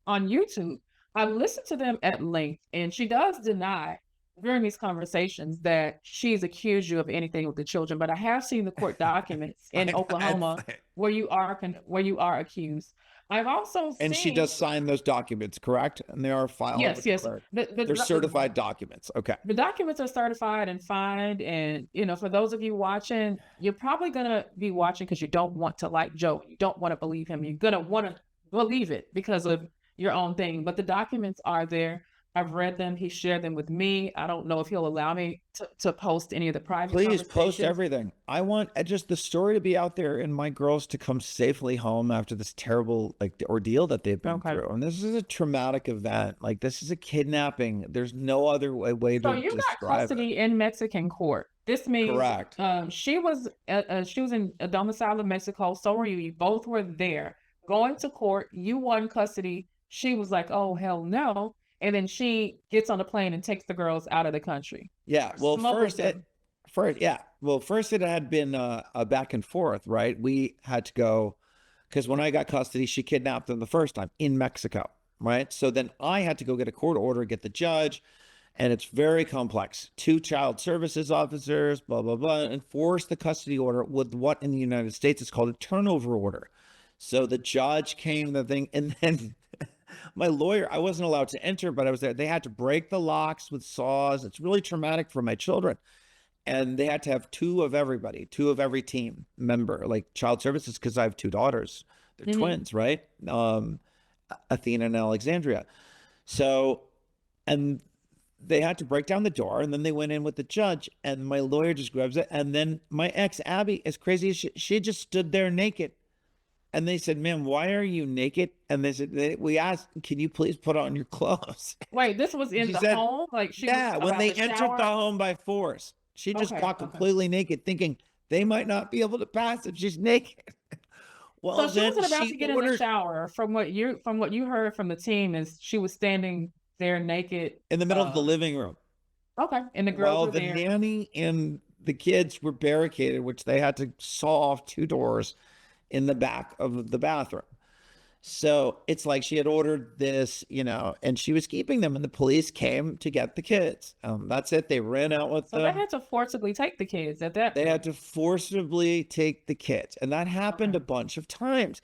YouTube, I listened to them at length, and she does deny during these conversations that she's accused you of anything with the children. But I have seen the court documents in Oklahoma where you are accused. I've also
And she does sign those documents, correct? And they are filed.
Yes.
They're certified documents. Okay.
The documents are certified and signed. And, for those of you watching, you're probably going to be watching because you don't want to like Joe. You don't want to believe him. You're going to want to believe it because of your own thing. But the documents are there. I've read them. He shared them with me. I don't know if he'll allow me to post any of the private
Please post everything. I want just the story to be out there and my girls to come safely home after this terrible ordeal that they've been through. And this is a traumatic event. Like this is a kidnapping. There's no other way to describe it. So you got
custody in Mexican court. This means
correct.
She was in a domicile in Mexico. So were you. You both were there going to court. You won custody. She was like, "Oh hell no." And then she gets on the plane and takes the girls out of the country.
Yeah. Well, first it had been a back and forth, right? We had to go because when I got custody, she kidnapped them the first time in Mexico, right? So then I had to go get a court order, get the judge, and it's very complex. 2 child services officers, blah, blah, blah, enforce the custody order with what in the United States is called a turnover order. So the judge came, the thing, and then my lawyer, I wasn't allowed to enter, but I was there. They had to break the locks with saws. It's really traumatic for my children. And they had to have 2 of everybody, 2 of every team member, like child services, because I have 2 daughters. They're twins, right? Athena and Alexandria. So, and they had to break down the door, and then they went in with the judge, and my lawyer just grabs it. And then my ex, Abby, as crazy as she just stood there naked. And they said, "Ma'am, why are you naked?" And they said, we asked, "Can you please put on your clothes?"
Wait, this was in the home? Like
when they entered the home by force. She just got completely naked, thinking they might not be able to pass if she's naked.
Well, so she wasn't about to get in the shower. From what you heard from the team is she was standing there naked
in the middle of the living room.
Okay, and the girls were there.
The nanny and the kids were barricaded, which they had to saw off 2 doors in the back of the bathroom. So it's like she had ordered this, and she was keeping them, and the police came to get the kids. That's it. They ran out with them.
So they had to forcibly take the kids at that point.
They had to forcibly take the kids. And that happened a bunch of times.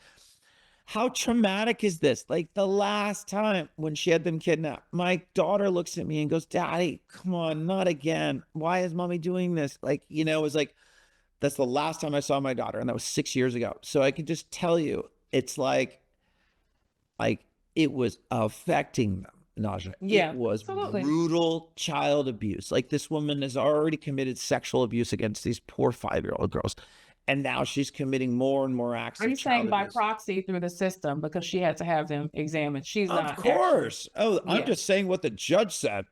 How traumatic is this? Like the last time when she had them kidnapped, my daughter looks at me and goes, "Daddy, come on, not again. Why is mommy doing this?" It was like, that's the last time I saw my daughter, and that was 6 years ago. So I can just tell you, it's like it was affecting them, Naja.
Yeah,
it was
absolutely.
Brutal child abuse. Like this woman has already committed sexual abuse against these poor 5-year-old girls, and now she's committing more and more acts.
Are you saying by proxy through the system because she had to have them examined? She's not.
Of course. I'm just saying what the judge said.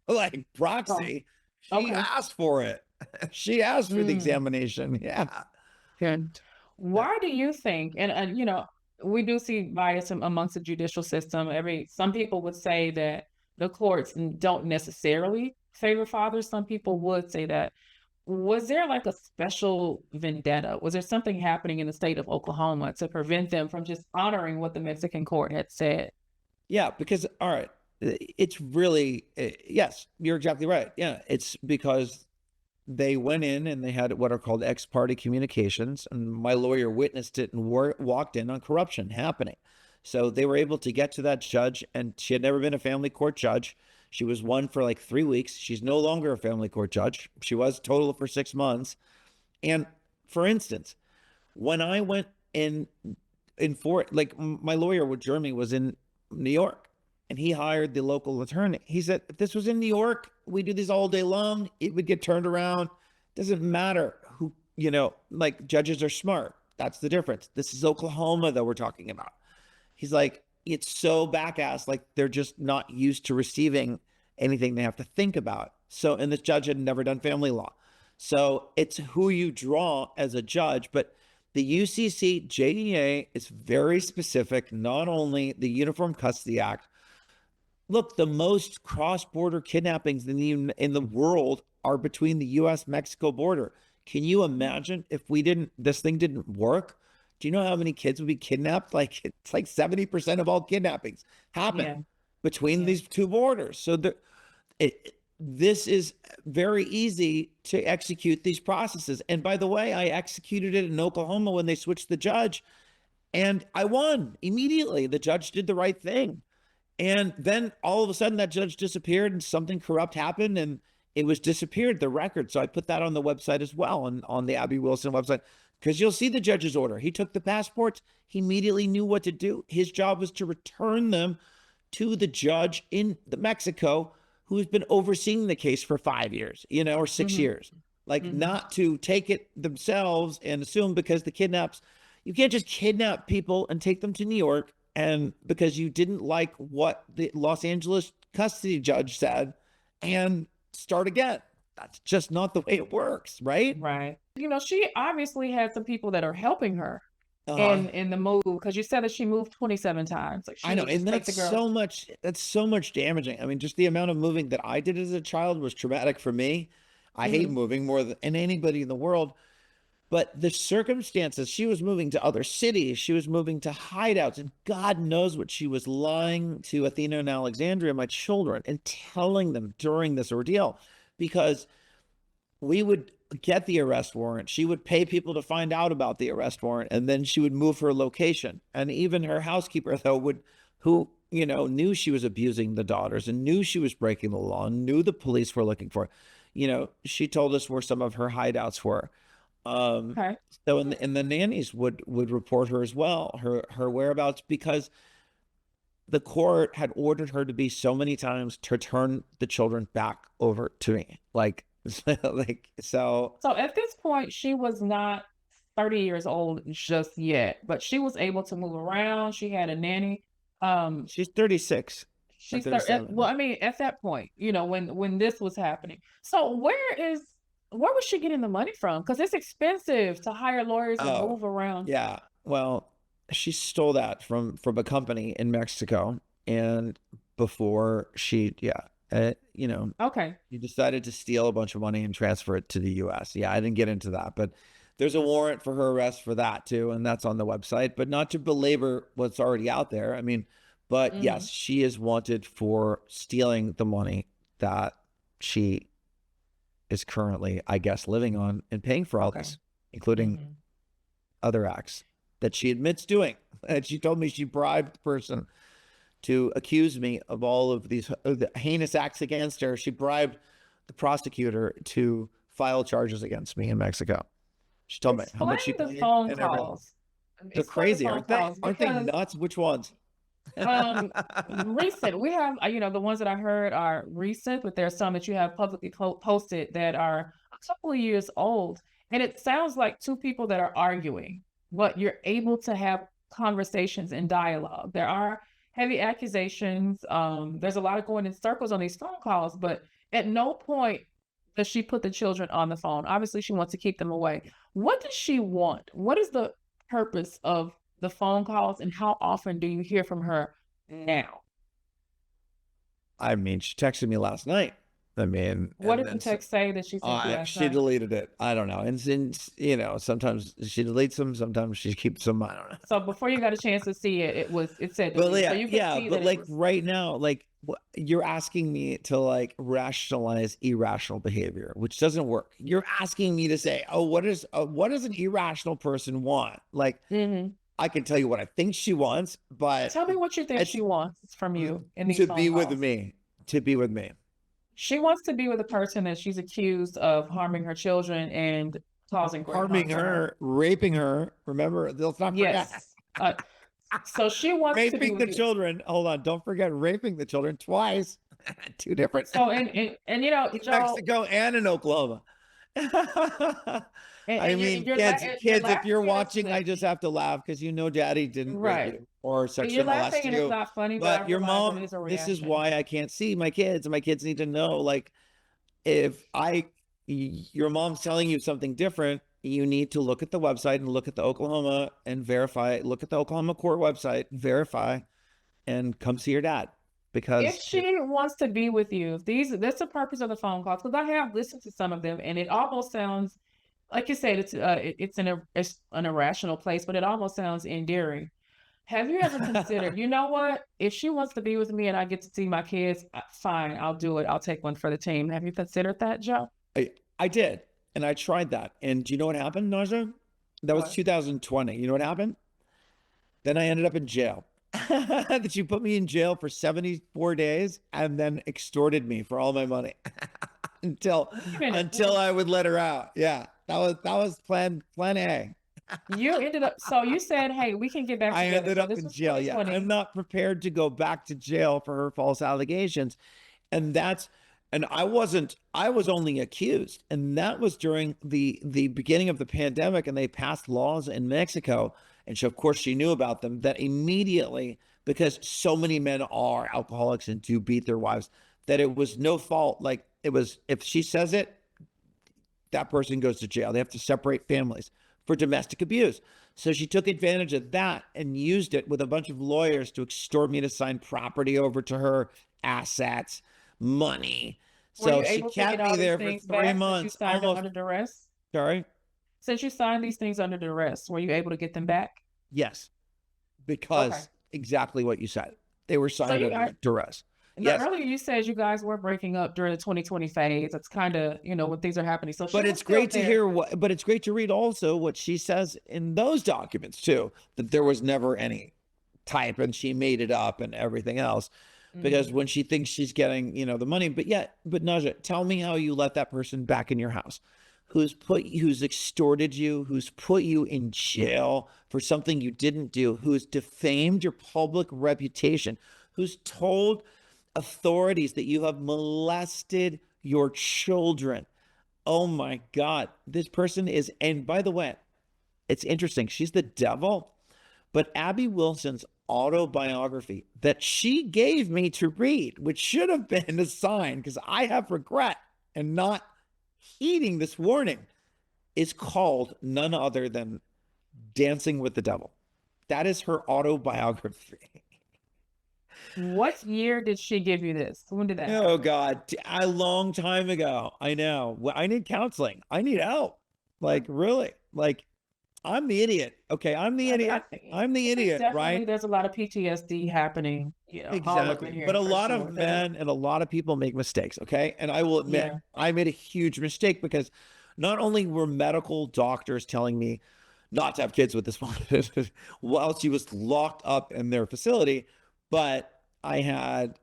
Like proxy. She
Okay.
asked for it. She asked for the
Mm.
examination. Yeah.
Good. Why do you think, and we do see bias amongst the judicial system. Some people would say that the courts don't necessarily favor fathers. Some people would say that. Was there like a special vendetta? Was there something happening in the state of Oklahoma to prevent them from just honoring what the Mexican court had said?
Yeah, because all right, it's really yes, you're exactly right. Yeah, it's because they went in and they had what are called ex parte communications, and my lawyer witnessed it and walked in on corruption happening. So they were able to get to that judge, and she had never been a family court judge. She was one for like 3 weeks. She's no longer a family court judge. She was total for 6 months. And for instance, when I went in for like my lawyer with Germany was in New York, and he hired the local attorney. He said, if this was in New York, we do this all day long. It would get turned around. Doesn't matter who, like judges are smart. That's the difference. This is Oklahoma that we're talking about. He's like, it's so back-ass, like they're just not used to receiving anything they have to think about. So, and this judge had never done family law. So it's who you draw as a judge, but the UCC JDA is very specific, not only the Uniform Custody Act. Look, the most cross-border kidnappings in the world are between the US-Mexico border. Can you imagine if this thing didn't work? Do you know how many kids would be kidnapped? Like it's like 70% of all kidnappings happen between these two borders. So this is very easy to execute these processes. And by the way, I executed it in Oklahoma when they switched the judge, and I won immediately. The judge did the right thing. And then all of a sudden that judge disappeared and something corrupt happened and it was disappeared, the record. So I put that on the website as well, and on the Abbey Wilson website, because you'll see the judge's order. He took the passports. He immediately knew what to do. His job was to return them to the judge in Mexico who's been overseeing the case for 5 years, or 6 years. Like not to take it themselves and assume because you can't just kidnap people and take them to New York and because you didn't like what the Los Angeles custody judge said and start again. That's just not the way it works, right?
Right. She obviously had some people that are helping her
Uh,
in the move, because you said that she moved 27 times. Like
I
she
know,
would just
and
take the girl.
that's so much damaging. I mean, just the amount of moving that I did as a child was traumatic for me. I hate
Mhm.
moving more than anybody in the world. But the circumstances, she was moving to other cities, she was moving to hideouts, and God knows what she was lying to Athena and Alexandria, my children, and telling them during this ordeal, because we would get the arrest warrant. She would pay people to find out about the arrest warrant, and then she would move her location. And even her housekeeper, though, who, knew she was abusing the daughters and knew she was breaking the law and knew the police were looking for, she told us where some of her hideouts were. Um,
Okay.
so and the nannies would report her as well, her whereabouts, because the court had ordered her to be so many times to turn the children back over to me. Like so
So at this point, she was not 30 years old just yet, but she was able to move around. She had a nanny. Um,
she's 36 or
well,
37.
I mean, at that point, when this was happening. So where was she getting the money from? Because it's expensive to hire lawyers and
Oh,
move around.
yeah. Well, she stole that from a company in Mexico, and before
Okay.
he decided to steal a bunch of money and transfer it to the US. Yeah, I didn't get into that, but there's a warrant for her arrest for that too, and that's on the website. But not to belabor what's already out there. I mean, but
Hmm.
yes, she is wanted for stealing the money that she is currently, I guess, living on and paying for all
Okay.
this, including
Hmm.
other acts that she admits doing. And she told me she bribed the person to accuse me of all of these heinous acts against her. She bribed the prosecutor to file charges against me in Mexico. She told me how
Explain
much she
the
paid
phone
and everything.
calls.
They're
Explain the
crazy,
phone
aren't they?
calls
Aren't they
because
nuts? Which ones?
um recent. We have, the ones that I heard are recent, but there's some that you have publicly posted that are a couple of years old. And it sounds like two people that are arguing, but you're able to have conversations and dialogue. There are heavy accusations. There's a lot of going in circles on these phone calls, but at no point does she put the children on the phone? Obviously, she wants to keep them away. What does she want? What is the purpose of the phone calls, and how often do you hear from her now?
I mean, she texted me last night. I mean,
What
and
did the
then
text say that she sent you last
she
night?
deleted it. I don't know. And since, you know, sometimes she deletes them, sometimes she keeps them. I don't know.
So before you got a chance to see it, it said
But
delete. So
yeah,
you could
yeah.
see
But
that it
like
was.
right now, like you're asking me to like rationalize irrational behavior, which doesn't work. You're asking me to say, oh, what does an irrational person want? Like
Mhm.
I can tell you what I think she wants, but
Tell me what you think
it's
she wants from you in these
to
phone
be with
calls.
me, to be with me.
She wants to be with a person that she's accused of harming her children and causing great harm
Harming
to her.
her, raping her. Remember, let's not forget.
Yes. So she wants to be
Raping
with
the
you.
children. Hold on, don't forget raping the children twice. Two different
So and you know,
in
Joe,
Mexico and in Oklahoma. I mean,
and you're
kids, if you're
laughing and
watching, I just have to laugh because you know daddy didn't rape
right.
you or
And you're
sexually
laughing
molest
and it's
you.
not funny, but I
But your
realize it
mom,
is a
this is
reaction.
why I can't see my kids. My kids need to know, like, if your mom's telling you something different, you need to look at the website and look at the Oklahoma and verify. Look at the Oklahoma court website, verify, and come see your dad
If
because
she wants to be with you, if that's the purpose of the phone calls, because I have listened to some of them and it almost sounds like you said, it's an irrational place, but it almost sounds endearing. Have you ever considered, you know what? If she wants to be with me and I get to see my kids, fine, I'll do it. I'll take one for the team. Have you considered that, Joe?
I did, and I tried that. And do you know what happened, Naja? That was
What?
2020. You know what happened? Then I ended up in jail. That she put me in jail for 74 days and then extorted me for all my money until
Wait a minute.
I would let her out. Yeah, that was plan A.
You ended up, so you said, hey, we can get back
I
together.
ended
So
up
this
in
was
jail. Yeah, I'm
2020.
not prepared to go back to jail for her false allegations. And I was only accused. And that was during the beginning of the pandemic, and they passed laws in Mexico. And so of course she knew about them, that immediately, because so many men are alcoholics and do beat their wives, that it was no fault. Like it was, if she says it, that person goes to jail. They have to separate families for domestic abuse. So she took advantage of that and used it with a bunch of lawyers to extort me to sign property over to her, assets, money.
Were
So
you
she
able to get
kept me
all these
there for
things
three
back since you
months,
signed them
almost.
under duress?
Sorry.
Since you signed these things under duress, were you able to get them back?
Yes,
Okay.
because exactly what you said. They were
So
signed
you
under
got,
duress.
now
Yes.
earlier you said you guys were breaking up during the 2020 phase. That's kind of, when things are happening. So she
But
was
it's
still
great to
there.
hear but it's great to read also what she says in those documents too, that there was never any type and she made it up and everything else. Because
Mhm.
when she thinks she's getting, the money, but Naja, tell me how you let that person back in your house who's extorted you, who's put you in jail for something you didn't do, who's defamed your public reputation, who's told authorities that you have molested your children. Oh my God. This person is, and by the way, it's interesting. She's the devil, but Abbey Wilson's autobiography that she gave me to read, which should have been a sign because I have regret and not heeding this warning, is called none other than Dancing with the Devil. That is her autobiography.
What year did she give you this? When did that
Oh
happen?
God, a long time ago. I know. Well, I need counseling. I need help. Like really. Like I'm the idiot. Okay, I'm the
I
idiot.
think
I'm the idiot,
definitely
right?
there's a lot of PTSD happening, all up in
Exactly. But
here
a
for
lot
sure.
of men and a lot of people make mistakes, okay? And I will admit,
Yeah.
I made a huge mistake because not only were medical doctors telling me not to have kids with this woman while she was locked up in their facility, but I had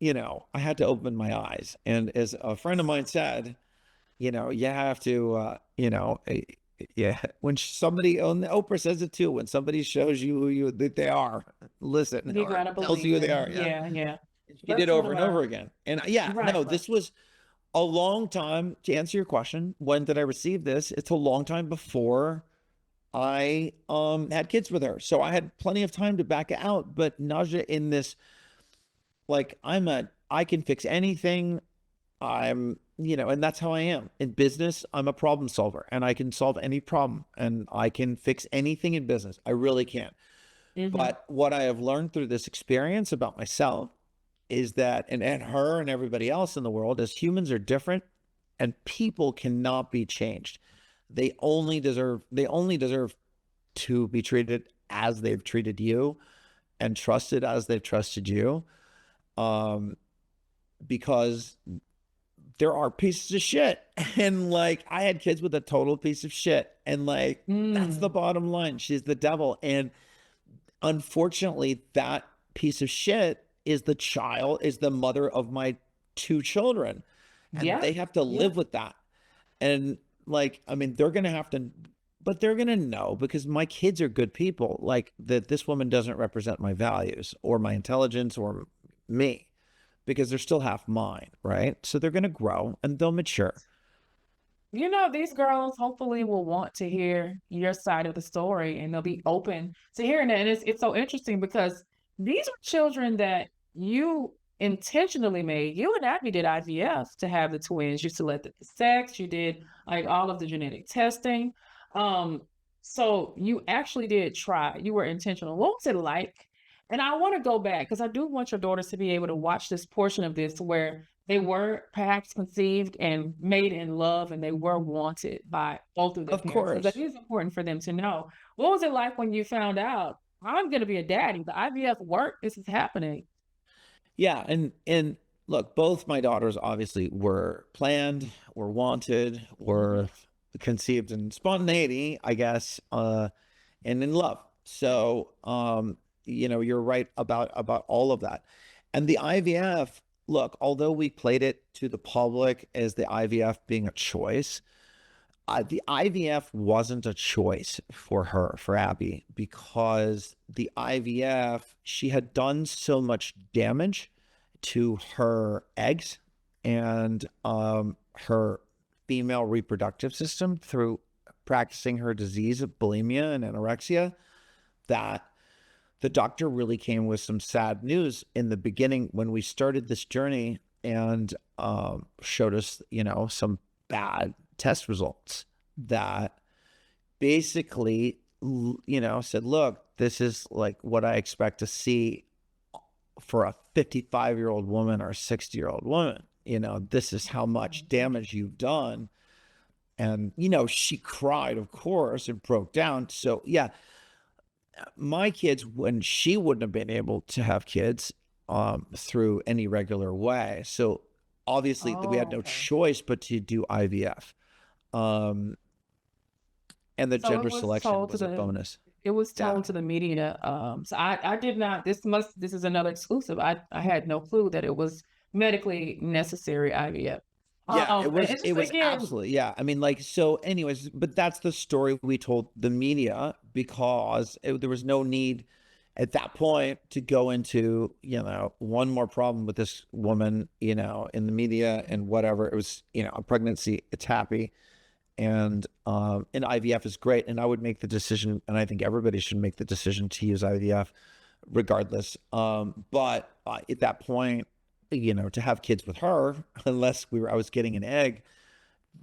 to open my eyes. And as a friend of mine said, you have to, yeah, when somebody on the Oprah says it too, when somebody shows you that they are, listen,
You
or
gotta
tells you
believe
who they
them.
are. Yeah.
Yeah, yeah.
She did
Lesson
over and over
learned.
again. And yeah,
Right,
no,
right.
this was a long time to answer your question. When did I receive this? It's a long time before I had kids with her. So I had plenty of time to back it out. But Naja, in this, like I can fix anything. and that's how I am. In business, I'm a problem solver and I can solve any problem and I can fix anything in business. I really can.
Hmm.
But what I have learned through this experience about myself is that, and her and everybody else in the world, is humans are different and people cannot be changed. They only deserve to be treated as they've treated you and trusted as they've trusted you. Um, because there are pieces of shit. And like I had kids with a total piece of shit. And like that's the
Mm.
bottom line. She's the devil. And unfortunately, that piece of shit is the mother of my two children. And
Yeah.
they have to
Yeah.
live with that. And like, I mean, they're gonna have to, but they're gonna know because my kids are good people. Like that this woman doesn't represent my values or my intelligence or me because they're still half mine, right? So they're gonna grow and they'll mature.
You know, these girls hopefully will want to hear your side of the story and they'll be open to hearing it. And it's so interesting because these are children that you intentionally made. You and Abby did IVF to have the twins. You selected the sex, you did like all of the genetic testing. Um, so you actually did try, you were intentional. What was it like? And I want to go back because I do want your daughters to be able to watch this portion of this where they were perhaps conceived and made in love and they were wanted by both of their
Of
parents because that
course.
is important for them to know. What was it like when you found out I'm going to be a daddy? The IVF work, this is happening.
Yeah, and look, both my daughters obviously were planned, were wanted,
Mhm.
were conceived in spontaneity, I guess, and in love. So, you're right about all of that. And the IVF, look, although we played it to the public as the IVF being a choice, the IVF wasn't a choice for her, for Abby, because the IVF, she had done so much damage to her eggs and her female reproductive system through practicing her disease of bulimia and anorexia that the doctor really came with some sad news in the beginning when we started this journey and showed us, some bad test results that basically, said, look, this is like what I expect to see for a 55-year-old woman or a 60-year-old woman. This is how much damage you've done. And, she cried, of course, and broke down. So, yeah, my kids, when she wouldn't have been able to have kids through any regular way. So, obviously, we had
Oh,
no
okay.
choice but to do IVF. Um, and the
So
gender selection was a bonus.
it was
Yeah.
told to the media. So I did not, this is another exclusive. I had no clue that it was medically necessary IVF.
Yeah, it
And
was
it's
it
just
was
again,
absolutely, yeah. I mean, like, so anyways, but that's the story we told the media because there was no need at that point to go into, one more problem with this woman, in the media and whatever. It was, a pregnancy, it's happy. And IVF is great. And I would make the decision, and I think everybody should make the decision to use IVF regardless. But at that point, to have kids with her, unless I was getting an egg,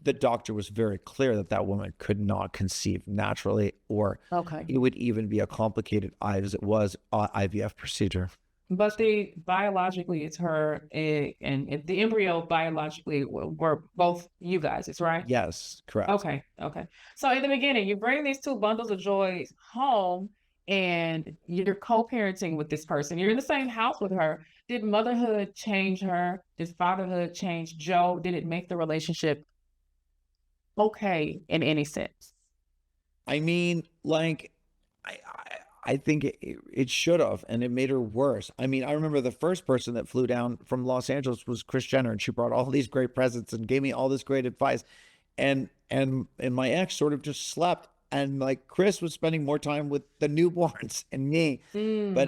the doctor was very clear that that woman could not conceive naturally, or
okay.
it would even be a complicated, as it was, IVF procedure.
But the biologically, it's her egg, and the embryo biologically were both you guys. It's right.
Yes, correct.
Okay. Okay. So in the beginning, you bring these two bundles of joy home, and you're co-parenting with this person. You're in the same house with her. Did motherhood change her? Did fatherhood change Joe? Did it make the relationship okay in any sense?
I mean, like, I think it should have, and it made her worse. I mean, I remember the first person that flew down from Los Angeles was Chris Jenner, and she brought all these great presents and gave me all this great advice. And my ex sort of just slept, and like Chris was spending more time with the newborns and me. But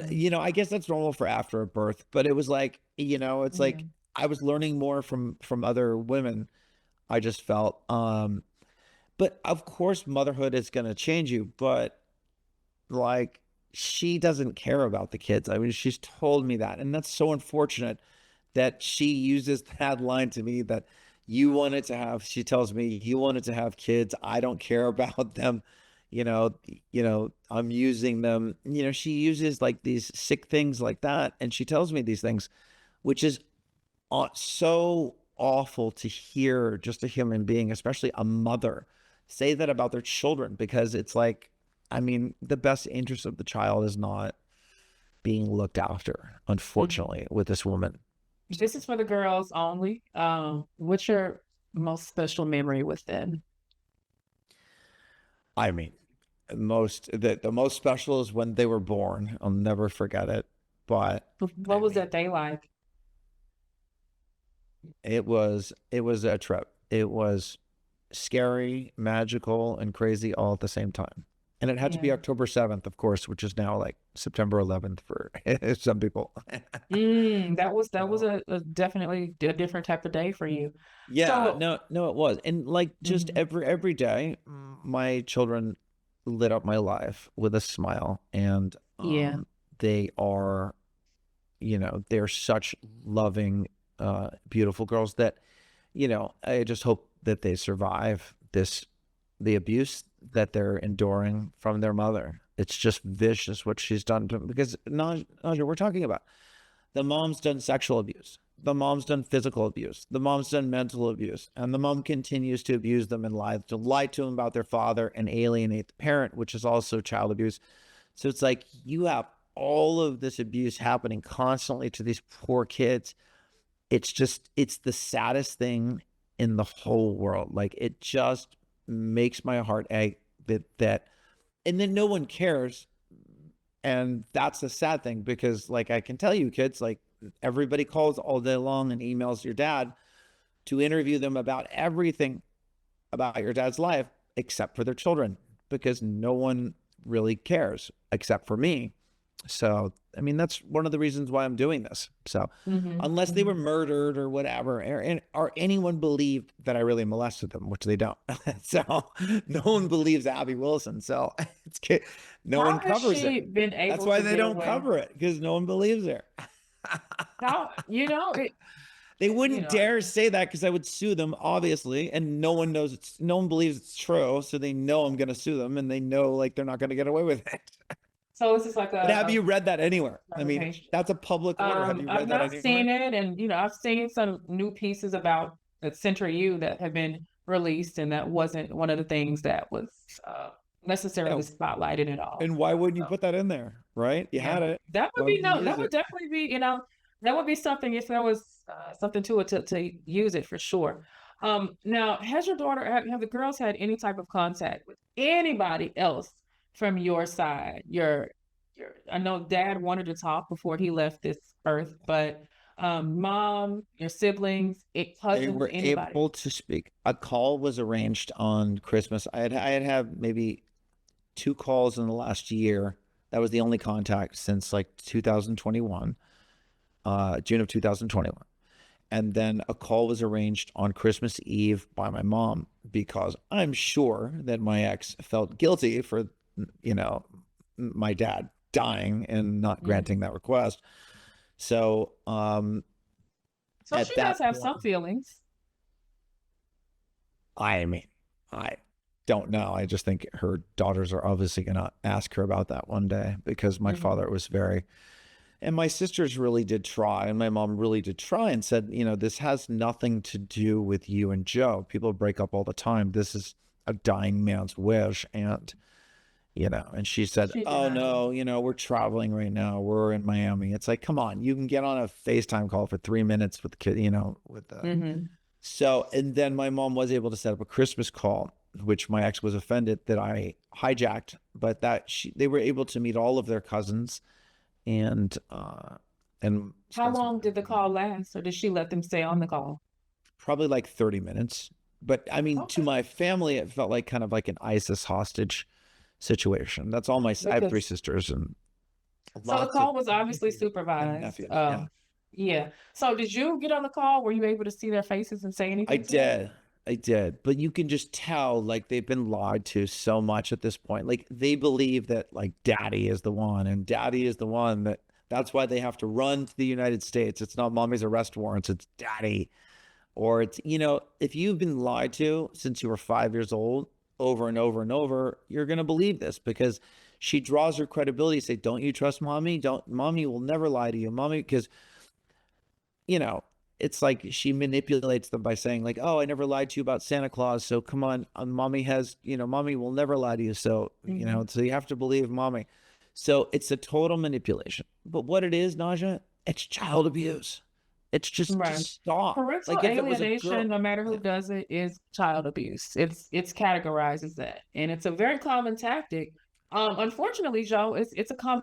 Mm,
I guess that's normal for after a birth. But it was like, it's
yeah.
like I was learning more from other women. I just felt. But of course, motherhood is going to change you. But like, she doesn't care about the kids. I mean, she's told me that, and that's so unfortunate that she uses that line to me that she tells me, you wanted to have kids. I don't care about them. I'm using them. She uses like these sick things like that. And she tells me these things, which is so awful to hear just a human being, especially a mother, say that about their children, because it's like, I mean, the best interest of the child is not being looked after, unfortunately, with this woman.
This is for the girls only. What's your most special memory with them?
I mean, the most special is when they were born. I'll never forget it. But
What was that day like?
it was a trip. It was scary, magical, and crazy all at the same time. And it had to be
Yeah.
October 7th, of course, which is now like September 11th for some people.
That was
So,
a definitely a different type of day for you.
yeah,
So,
no, it was. And like just
mhm,
every day, my children lit up my life with a smile. And
yeah.
they are, they're such loving, beautiful girls that, I just hope that they survive the abuse that they're enduring from their mother. It's just vicious what she's done to them. Because Naja, we're talking about the mom's done sexual abuse, the mom's done physical abuse, the mom's done mental abuse, and the mom continues to abuse them and lie to them about their father and alienate the parent, which is also child abuse. So it's like you have all of this abuse happening constantly to these poor kids. It's the saddest thing in the whole world. Like it just makes my heart ache that and then no one cares. And that's the sad thing, because like I can tell you, kids, like everybody calls all day long and emails your dad to interview them about everything about your dad's life except for their children, because no one really cares except for me. So, I mean, that's one of the reasons why I'm doing this. So,
Hmm.
unless they were
Hmm.
murdered or whatever, or anyone believed that I really molested them, which they don't. So, no one believes Abbey Wilson. So, no one
How has
covers it.
she been
That's
able
why
to
they
get
don't
away?
cover it, because no one believes her.
How,
They
you
wouldn't
know,
dare say that because I would sue them, obviously, and no one believes it's true, so they know I'm going to sue them, and they know like they're not going to get away with it.
so it's just like
But have
a
you read that anywhere? I mean,
reputation.
that's a public order. Have you
I've
read that
not seen
anywhere?
it, and I've seen some new pieces about that Center U that have been released, and that wasn't one of the things that was necessarily
Yeah.
spotlighted at all.
And why wouldn't you
So,
put that in there? Right? You
yeah,
had it.
that would
Why
be
wouldn't you
no, that
use
would
it?
definitely be, that would be something if there was something to it to use it for sure. Now, has your daughter have the girls had any type of contact with anybody else from your side? Your I know dad wanted to talk before he left this earth, but mom, your siblings,
They
cousins,
were
anybody.
able to speak. A call was arranged on Christmas. I had had maybe two calls in the last year. That was the only contact since like 2021, June of 2021. And then a call was arranged on Christmas Eve by my mom, because I'm sure that my ex felt guilty for, you know, my dad dying and not
Mhm.
granting that request. So
So
at
she does
that
have
point,
some feelings.
I mean, I don't know. I just think her daughters are obviously going to ask her about that one day, because my
Hmm.
father was very, and my sisters really did try, and my mom really did try and said, this has nothing to do with you and Joe. People break up all the time. This is a dying man's wish. And she said,
She
oh
denied it.
no, we're traveling right now. We're in Miami. It's like, come on, you can get on a FaceTime call for 3 minutes with the kid, with the,
Hmm.
so, and then my mom was able to set up a Christmas call, which my ex was offended that I hijacked, but they were able to meet all of their cousins and
How
spend some
long
time
did the
together.
call last, or did she let them stay on the call?
Probably like 30 minutes. But I mean, to
Okay.
my family, it felt like kind of like an ISIS hostage situation. That's all I have three
Because
sisters and
so the
lots of
call was obviously
nieces and
supervised.
nephews. Yeah.
Yeah. So did you get on the call? Were you able to see their faces and say
I
anything to them?
did. I did. But you can just tell like they've been lied to so much at this point. Like they believe that like daddy is the one, and daddy is the one that That's why they have to run to the United States. It's not mommy's arrest warrants, it's daddy. Or it's, if you've been lied to since you were 5 years old over and over and over, you're going to believe this because she draws her credibility. Say, don't you trust mommy? Mommy will never lie to you. Mommy, because, it's like she manipulates them by saying like, oh, I never lied to you about Santa Claus. So come on, mommy mommy will never lie to you. So, so you have to believe mommy. So it's a total manipulation. But what it is, Naja, it's child abuse. It's just stop.
Parental alienation, no matter who does it, is child abuse. It's categorized as that, and it's a very common tactic. Unfortunately, Joe, it's a common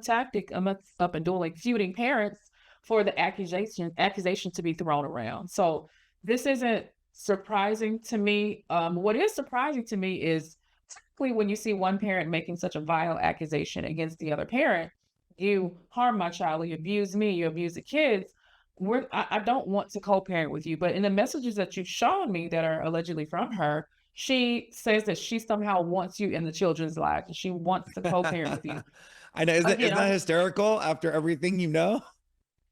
tactic amongst up and doing feuding parents for the accusation to be thrown around. So this isn't surprising to me. What is surprising to me is typically when you see one parent making such a vile accusation against the other parent, you harm my child, or you abuse me, you abuse the kids. I don't want to co-parent with you. But in the messages that you've shown me that are allegedly from her, she says that she somehow wants you in the children's lives. She wants to co-parent with you.
I know. Isn't that hysterical after everything you know?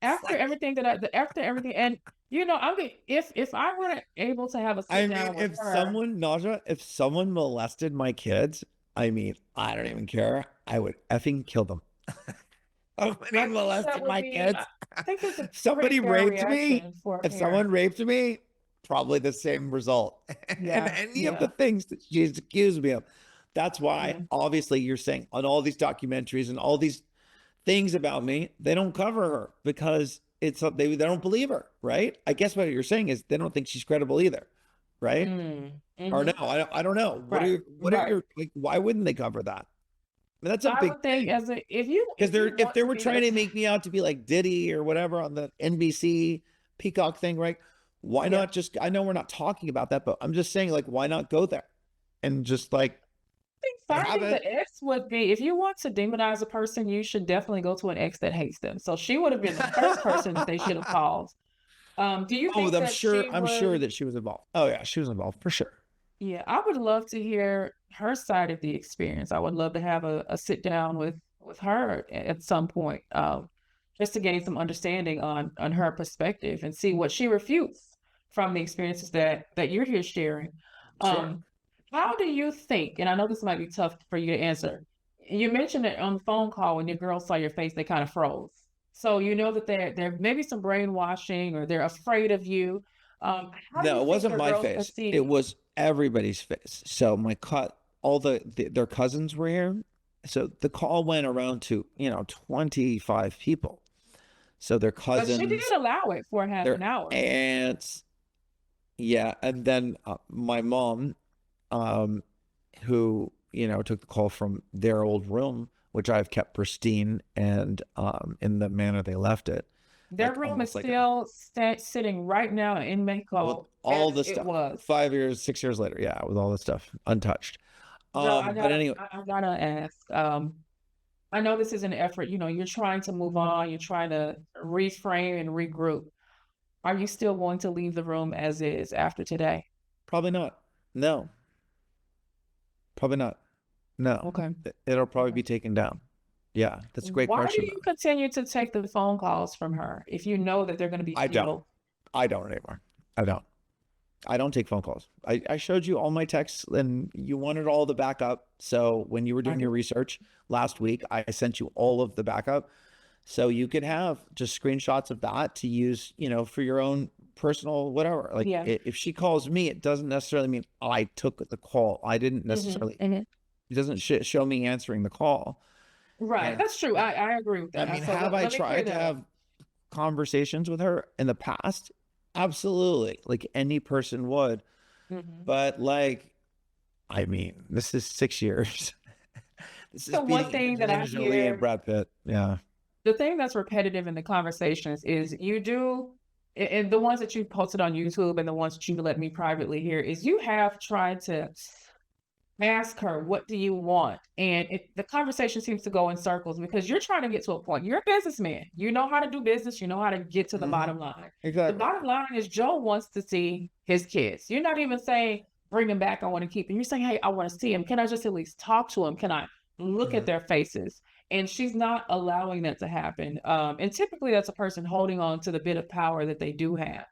After everything, and if I were able to have a sit down with her,
Naja, if someone molested my kids, I don't even care. I would effing kill them. Somebody molested my kids.
I think it's a
somebody raped me. If
parent.
someone raped me, probably the same result. And any of the things that she's accused me of. That's why, obviously, you're saying on all these documentaries and all these things about me, they don't cover her because they don't believe her, right? I guess what you're saying is they don't think she's credible either, right? Or no, I don't know. What are your why wouldn't they cover that? That's a big thing. If they were trying to make me out to be like Diddy or whatever on the NBC Peacock thing, right? Why not just? I know we're not talking about that, but I'm just saying, like, why not go there and just like?
I think finding the ex would be, if you want to demonize a person, you should definitely go to an ex that hates them. So she would have been the first person that they should have called. Do you think
I'm sure that she was involved. Oh yeah, she was involved for sure.
Yeah, I would love to hear her side of the experience. I would love to have a sit down with her at some point, just to gain some understanding on her perspective and see what she refutes from the experiences that you're here sharing.
Sure.
How do you think, and I know this might be tough for you to answer, you mentioned that on the phone call when your girls saw your face, they kind of froze. So you know that there may be some brainwashing or they're afraid of you.
No, it wasn't my face. It was everybody's face. So their cousins were here. So the call went around to, 25 people. So their cousins.
But she didn't allow it for half an hour.
Aunts. Yeah. And then my mom, who, took the call from their old room, which I've kept pristine and in the manner they left it.
Their room is still sitting right now in Mako.
All the stuff. 5 years, 6 years later. Yeah, with all the stuff untouched. But anyway.
I gotta ask. I know this is an effort. You're trying to move on. You're trying to reframe and regroup. Are you still going to leave the room as is after today?
Probably not. No. Probably not. No.
Okay.
It'll probably be taken down. Yeah, that's a great question.
Why do you continue to take the phone calls from her if you know that they're going to be?
I don't anymore. I don't take phone calls. I showed you all my texts and you wanted all the backup. So when you were doing your research last week, I sent you all of the backup. So you could have just screenshots of that to use, for your own personal whatever. Like if she calls me, it doesn't necessarily mean I took the call. I didn't necessarily. It doesn't show me answering the call.
Right. And that's true. I agree with that.
Have I tried to have conversations with her in the past? Absolutely. Like any person would. But this is 6 years. This is
one thing that I hear
and Brad Pitt. Yeah.
The thing that's repetitive in the conversations is you do, and the ones that you posted on YouTube and the ones that you let me privately hear, is you have tried to ask her, what do you want? And the conversation seems to go in circles because you're trying to get to a point. You're a businessman. You know how to do business. You know how to get to the bottom line.
Exactly.
The bottom line is Joe wants to see his kids. You're not even saying, bring him back, I want to keep him. You're saying, hey, I want to see him. Can I just at least talk to him? Can I look at their faces? and she's not allowing that to happen. And typically that's a person holding on to the bit of power that they do have.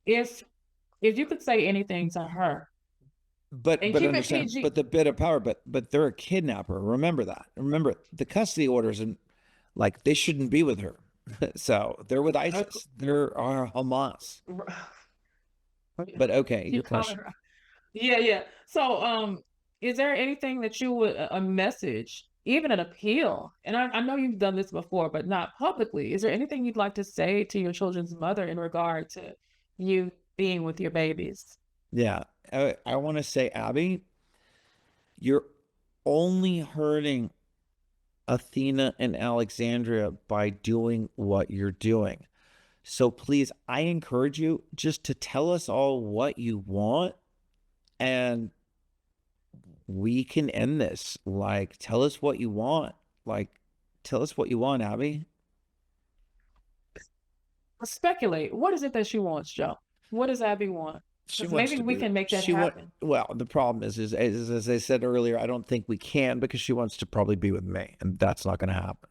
If if you could say anything to her and
But
keep it
understand,
PG.
but the bit of power, but they're a kidnapper. Remember that. Remember the custody orders, and like they shouldn't be with her. So they're with
uh,
ISIS. They're Hamas. But okay, your
keep calling
question.
her. Yeah, yeah. So, is there anything that you would a message, even an appeal? And I know you've done this before, but not publicly. Is there anything you'd like to say to your children's mother in regard to you being with your babies?
Yeah, I want to say, Abby, you're only hurting Athena and Alexandria by doing what you're doing. So please, I encourage you just to tell us all what you want, and we can end this. Like, tell us what you want. Like, tell us what you want, Abby.
Speculate. What is it that she wants, Joe? What does Abby want?
She
Because
wants
maybe
to
we
be.
can make that
She want.
happen.
Well, the problem is as I said earlier, I don't think we can because she wants to probably be with me, and that's not going to happen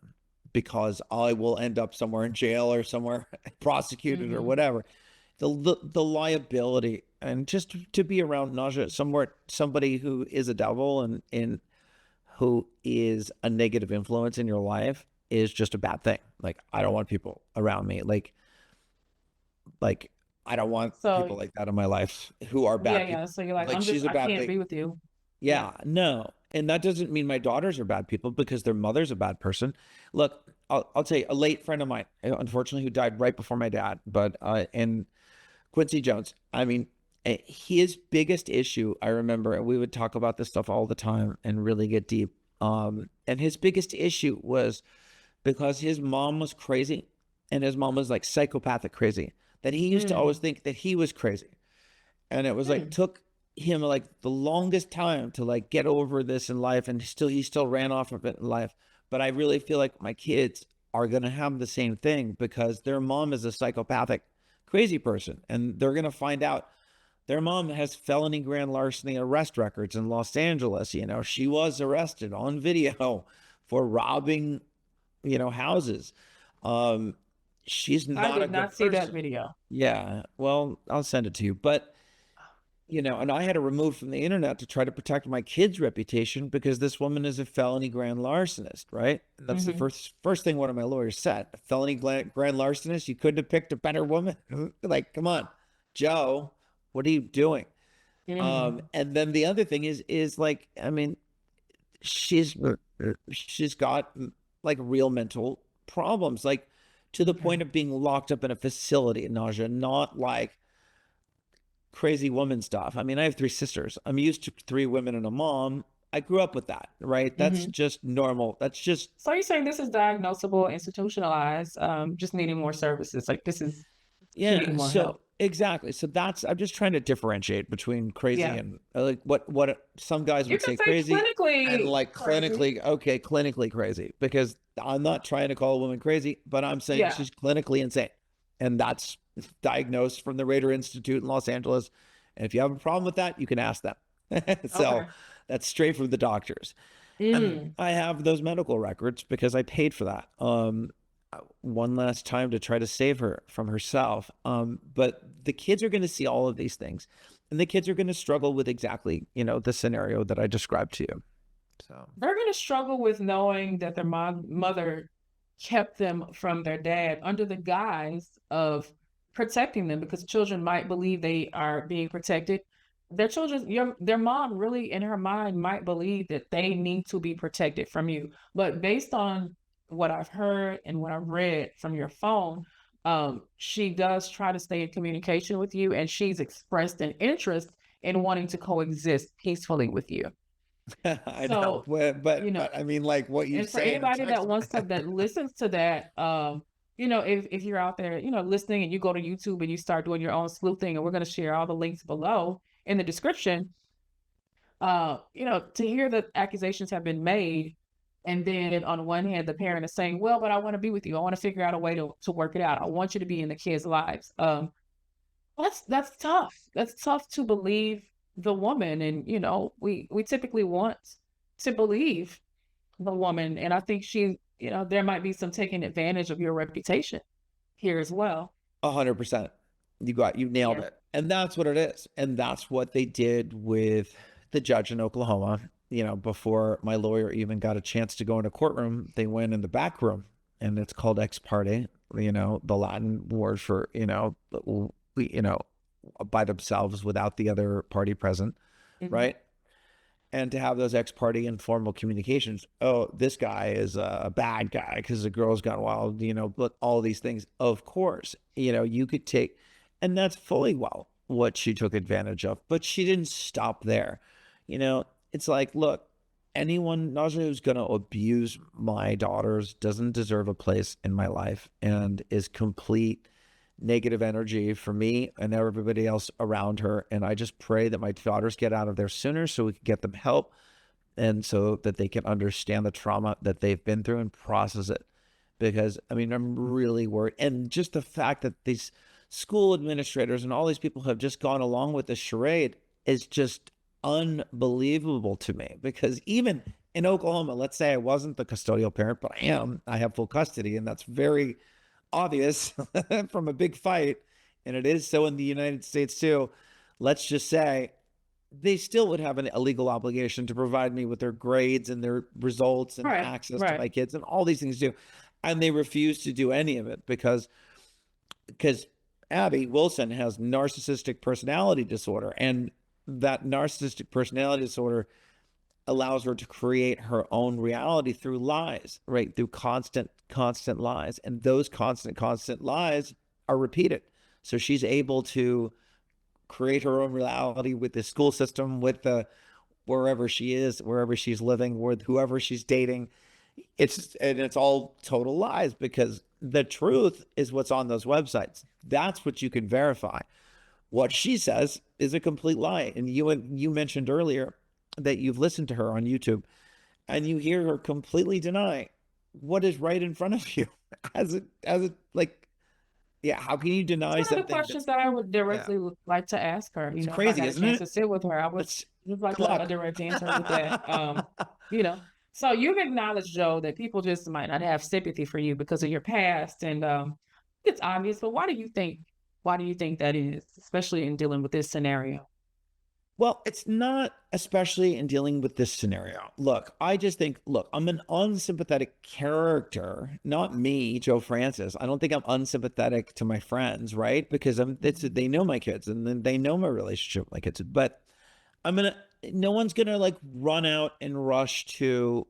because I will end up somewhere in jail or somewhere prosecuted or
Hmm.
whatever. The liability and just to be around Naja, somebody who is a devil and who is a negative influence in your life is just a bad thing. Like I don't want people around me. Like I don't want
So,
people like that in my life who are
yeah,
bad
yeah.
people.
So you're like,
Like she's a
I
bad
can't
thing.
be with you. Yeah.
Yeah, no. And that doesn't mean my daughters are bad people because their mother's a bad person. Look, I'll tell you, a late friend of mine, unfortunately, who died right before my dad, but and Quincy Jones. I mean, his biggest issue, I remember, and we would talk about this stuff all the time and really get deep. And his biggest issue was because his mom was crazy and his mom was like psychopathic crazy, that he used to always
Mm.
think that he was crazy. And it was like
Mm.
took him like the longest time to like get over this in life, and he still ran off of it in life. But I really feel like my kids are going to have the same thing because their mom is a psychopathic crazy person, and they're going to find out their mom has felony grand larceny arrest records in Los Angeles. You know, she was arrested on video for robbing, houses. um she's
I
not a
did
good
not see that
person.
video.
Yeah, well, I'll send it to you. But and I had to remove from the internet to try to protect my kid's reputation because this woman is a felony grand larcenist, right? And that's the
Hmm.
first thing one of my lawyers said. A felony grand larcenist, you couldn't have picked a better woman. Like, come on, Joe, what are you doing?
Mm.
And then the other thing is like, I mean, she's got like real mental problems, like to the
Okay.
point of being locked up in a facility, Naja, not like crazy woman stuff. I mean, I have three sisters. I'm used to three women and a mom. I grew up with that, right? That's
Hmm.
just normal. That's just,
So you're saying this is diagnosable, institutionalized, just needing more services. Like this is she
yeah.
needing more
So
help.
exactly. So I'm just trying to differentiate between crazy
Yeah.
and like what some guys
You
would
can
say
say
crazy and
clinically
like
crazy.
clinically, okay, clinically crazy, because I'm not trying to call a woman crazy, but I'm saying
Yeah.
she's clinically insane. And that's diagnosed from the Rader Institute in Los Angeles. And if you have a problem with that, you can ask them. So
Okay.
that's straight from the doctors.
Mm.
I have those medical records because I paid for that. One last time to try to save her from herself. But the kids are going to see all of these things, and the kids are going to struggle with exactly, the scenario that I described to you. So,
They're going to struggle with knowing that their mother kept them from their dad under the guise of protecting them because children might believe they are being protected. Their mom really in her mind might believe that they need to be protected from you. But based on what I've heard and what I've read from your phone, she does try to stay in communication with you and she's expressed an interest in wanting to coexist peacefully with you.
I know,
So,
but,
you know,
I mean, like what you
and for
say in a
anybody
text.
that wants to that listens to that, if you're out there, listening and you go to YouTube and you start doing your own sleuthing, and we're going to share all the links below in the description, to hear that accusations have been made, and then on one hand the parent is saying, well, but I want to be with you. I want to figure out a way to work it out. I want you to be in the kids' lives. That's tough. That's tough to believe the woman, and we typically want to believe the woman, and I think she there might be some taking advantage of your reputation here as well.
100%. You nailed
Yeah.
it. And that's what it is. And that's what they did with the judge in Oklahoma. Before my lawyer even got a chance to go in a courtroom, they went in the back room, and it's called ex parte, the Latin word for, by themselves without the other party present,
Mhm.
right? And to have those ex-party informal communications. Oh, this guy is a bad guy because the girl's gone wild, but all these things. Of course, you could take, and that's fully well what she took advantage of, but she didn't stop there. It's like, look, anyone, Naja, who's going to abuse my daughters doesn't deserve a place in my life and is complete negative energy for me and everybody else around her. And I just pray that my daughters get out of there sooner so we can get them help, and so that they can understand the trauma that they've been through and process it. Because, I'm really worried. And just the fact that these school administrators and all these people have just gone along with the charade is just unbelievable to me. Because even in Oklahoma, let's say I wasn't the custodial parent, but I have full custody, and that's very obvious from a big fight, and it is so in the United States too. Let's just say they still would have a legal obligation to provide me with their grades and their results and
Right,
access to
right.
my kids and all these things too. And they refuse to do any of it because Abbey Wilson has narcissistic personality disorder, and that narcissistic personality disorder allows her to create her own reality through lies, right? Through constant lies. And those constant lies are repeated. So she's able to create her own reality with the school system, with the wherever she is, wherever she's living, with whoever she's dating. It's all total lies, because the truth is what's on those websites. That's what you can verify. What she says is a complete lie. And you mentioned earlier that you've listened to her on YouTube, and you hear her completely deny what is right in front of you. Like, yeah, how can you
It's
deny
one of the
something
questions
that's,
that I would
yeah,
directly like to ask her.
it's
If I
crazy,
got a
isn't
chance
it?
to sit with her, I would
Let's
just like
good
a
luck.
direct answer with that. You know. So you've acknowledged, Joe, that people just might not have sympathy for you because of your past, and it's obvious. But why do you think? Why do you think that is, especially in dealing with this scenario?
Well, it's not, especially in dealing with this scenario. Look, I just think, look, I'm an unsympathetic character, not me, Joe Francis. I don't think I'm unsympathetic to my friends, right? Because they know my kids, and then they know my relationship with my kids. But no one's gonna like run out and rush to,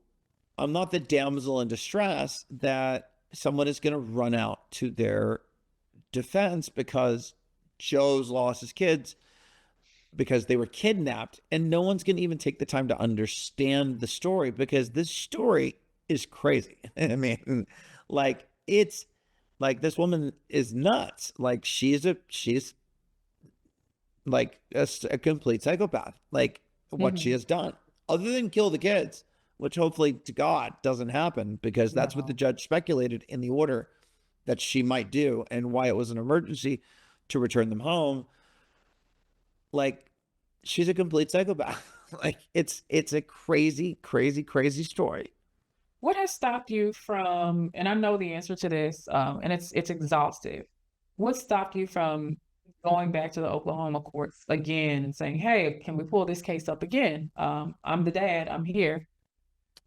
I'm not the damsel in distress that someone is gonna run out to their defense because Joe's lost his kids because they were kidnapped, and no one's going to even take the time to understand the story, because this story is crazy. Like, it's like, this woman is nuts. Like, she's like a complete psychopath. Like, what she
Hmm.
has done, other than kill the kids, which hopefully to God doesn't happen, because that's what the
No.
judge speculated in the order that she might do, and why it was an emergency to return them home. Like, she's a complete psychopath. Like, it's a crazy, crazy, crazy story.
What has stopped you from, and I know the answer to this, and it's exhaustive. What stopped you from going back to the Oklahoma courts again and saying, "Hey, can we pull this case up again? I'm the dad. I'm here."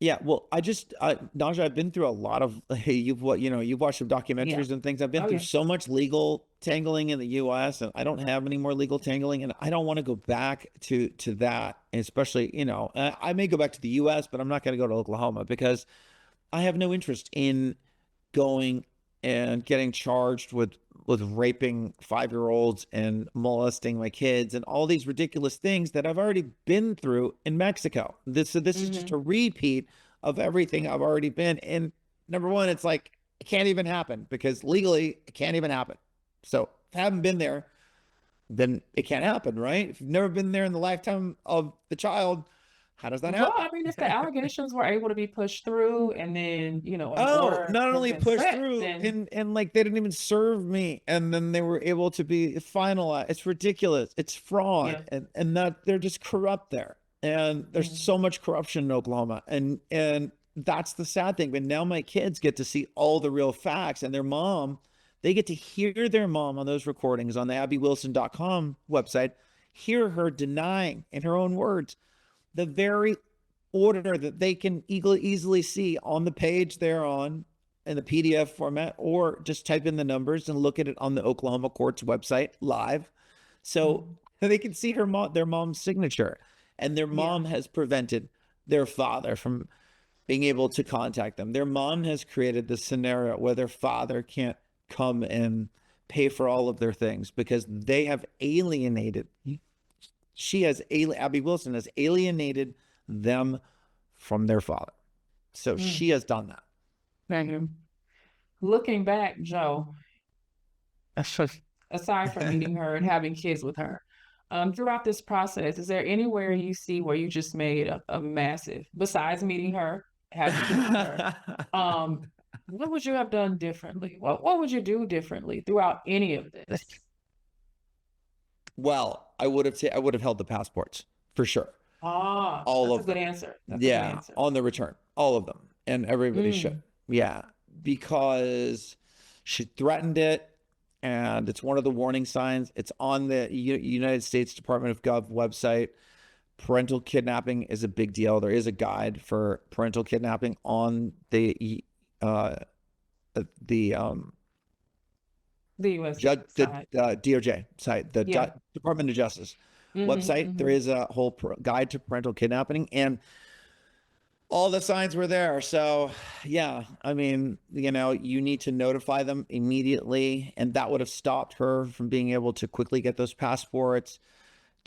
Yeah, well, Naja, I've been through a lot of, hey, you've watched some
Yeah.
documentaries and things. I've been
Oh
through
yeah.
so much legal tangling in the US, and I don't have any more legal tangling, and I don't want to go back to that. And especially, I may go back to the US, but I'm not going to go to Oklahoma, because I have no interest in going and getting charged with raping 5-year-olds and molesting my kids and all these ridiculous things that I've already been through in Mexico. This is just
Hmm.
a repeat of everything I've already been in. Number one, it's like, it can't even happen, because legally it can't even happen. So if I haven't been there, then it can't happen, right? If you've never been there in the lifetime of the child, how does that
Well,
happen?
I mean, if the allegations were able to be pushed through, and then an
Oh,
order
not
has
only
been
pushed
set,
through,
then
and like, they didn't even serve me, and then they were able to be finalized. It's ridiculous. It's fraud,
yeah.
and that they're just corrupt there. And there's
Mhm.
so much corruption in Oklahoma, and that's the sad thing. But now my kids get to see all the real facts, and their mom, they get to hear their mom on those recordings on the abbywilson.com website, hear her denying in her own words the very order that they can easily see on the page they're on in the PDF format, or just type in the numbers and look at it on the Oklahoma court's website live. So they can see their mom's signature, and their mom has prevented their father from being able to contact them. Their mom has created this scenario where their father can't come and pay for all of their things because they have alienated. Abbey Wilson has alienated them from their father. So she has done that.
Thank you. Looking back, Joe, aside from meeting her and having kids with her, throughout this process, is there anywhere you see where you just made a massive, besides meeting her, having kids with her, what would you have done differently? What would you do differently throughout any of this?
Well, I would have held the passports for sure.
All of them. That's a good answer. That's a good answer.
On the return, all of them, and everybody should. Yeah, because she threatened it, and it's one of the warning signs. It's on the United States Department of Gov website. Parental kidnapping is a big deal. There is a guide for parental kidnapping on the US DOJ site, the Department of Justice website. There is a whole guide to parental kidnapping, and all the signs were there. So yeah, I mean, you need to notify them immediately, and that would have stopped her from being able to quickly get those passports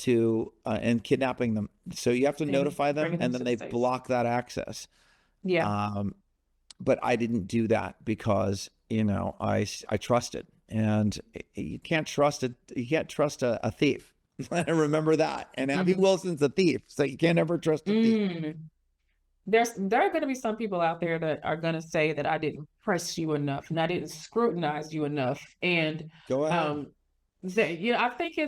and kidnapping them. So you have to notify them, and then they block that access. But I didn't do that because I trusted, and you can't trust it. You can't trust a thief. Remember that. And Abbey Wilson's a thief, so you can't ever trust a thief.
There are going to be some people out there that are going to say that I didn't press you enough and I didn't scrutinize you enough. And
go ahead.
I think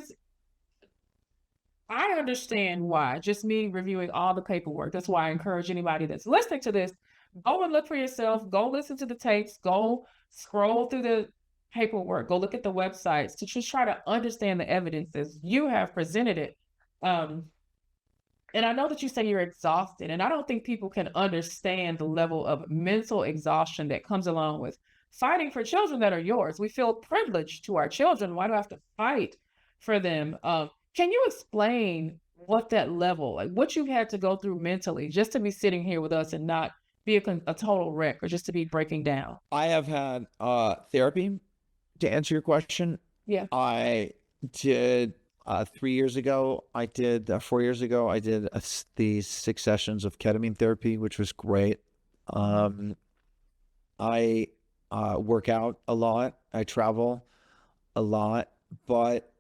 I understand why. Just me reviewing all the paperwork. That's why I encourage anybody that's listening to this, go and look for yourself. Go listen to the tapes. Go scroll through the paperwork. Go look at the websites to just try to understand the evidence as you have presented it. And I know that you say you're exhausted, and I don't think people can understand the level of mental exhaustion that comes along with fighting for children that are yours. We feel privileged to our children. Why do I have to fight for them? Can you explain what that level, like what you've had to go through mentally just to be sitting here with us and not be a total wreck or just to be breaking down?
I have had therapy, to answer your question.
Yeah.
I did 3 years ago. I did 4 years ago. I did these 6 sessions of ketamine therapy, which was great. I work out a lot. I travel a lot. But,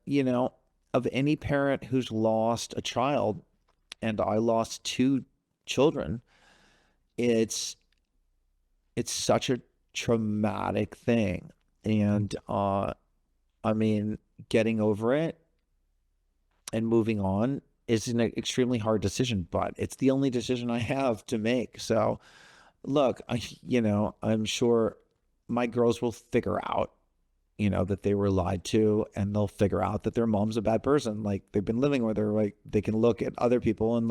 of any parent who's lost a child, and I lost 2 children, it's such a traumatic thing. And getting over it and moving on is an extremely hard decision, but it's the only decision I have to make. So look, I'm sure my girls will figure out, that they were lied to, and they'll figure out that their mom's a bad person. Like, they've been living with her. Like, they can look at other people and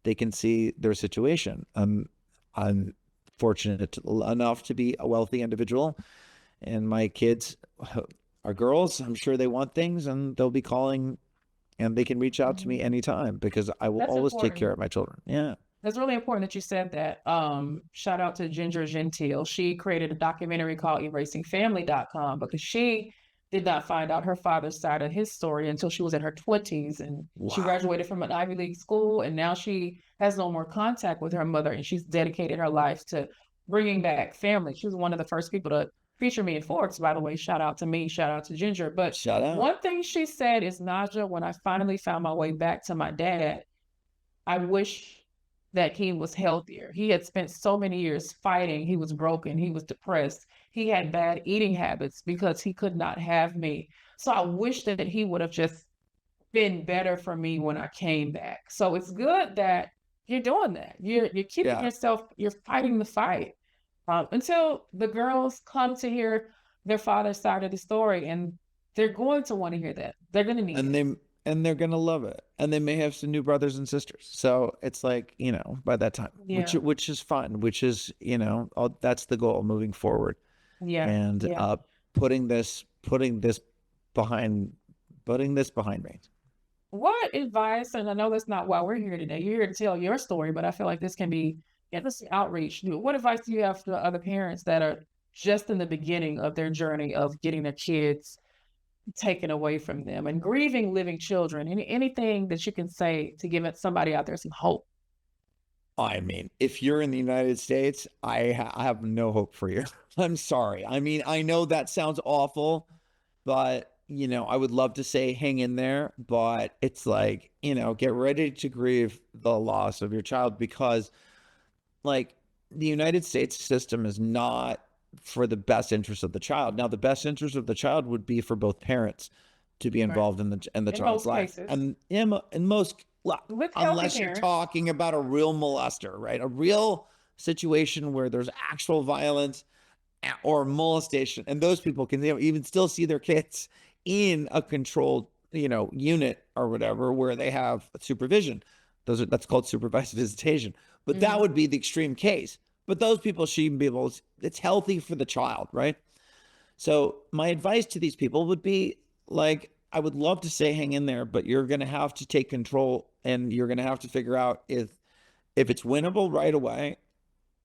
they can see their situation. I'm fortunate enough to be a wealthy individual, and my kids are girls. I'm sure they want things, and they'll be calling, and they can reach out to me anytime because I will always take care of my children. Yeah.
That's really important that you said that. Shout out to Ginger Gentile. She created a documentary called erasingfamily.com because she did not find out her father's side of his story until she was in her 20s. And she graduated from an Ivy League school, and now she has no more contact with her mother, and she's dedicated her life to bringing back family. She was one of the first people to feature me in Forbes, by the way. Shout out to me, shout out to Ginger. But one thing she said is, Naja, when I finally found my way back to my dad, I wish that he was healthier. He had spent so many years fighting. He was broken. He was depressed. He had bad eating habits because he could not have me. So I wish that he would have just been better for me when I came back. So it's good that you're doing that. You're keeping
Yeah.
yourself, you're fighting the fight. Until the girls come to hear their father's side of the story, and they're going to want to hear that. They're going to need
And
it.
they're gonna love it. And they may have some new brothers and sisters. So it's like, by that time,
Yeah.
which is fun, which is, that's the goal moving forward.
Yeah.
And
Yeah.
putting this behind me.
What advice, and I know that's not why we're here today. You're here to tell your story, but I feel like this can be, yeah, this is outreach. What advice do you have for other parents that are just in the beginning of their journey of getting their kids taken away from them and grieving living children? Anything that you can say to give somebody out there some hope?
I mean, if you're in the United States, I have no hope for you. I'm sorry. I mean, I know that sounds awful, but I would love to say hang in there, but it's like, get ready to grieve the loss of your child, because like the United States system is not for the best interest of the child. Now, the best interest of the child would be for both parents to be
Right.
involved in the
In
child's
most
life.
cases,
And in most,
with healthy
unless you're
parents.
talking about a real molester, right? A real situation where there's actual violence or molestation, and those people can even still see their kids in a controlled, unit or whatever, where they have supervision. That's called supervised visitation. But that
Mhm.
would be the extreme case. But those people shouldn't be able. It's healthy for the child, right? So my advice to these people would be like, I would love to say hang in there, but you're going to have to take control, and you're going to have to figure out if it's winnable right away,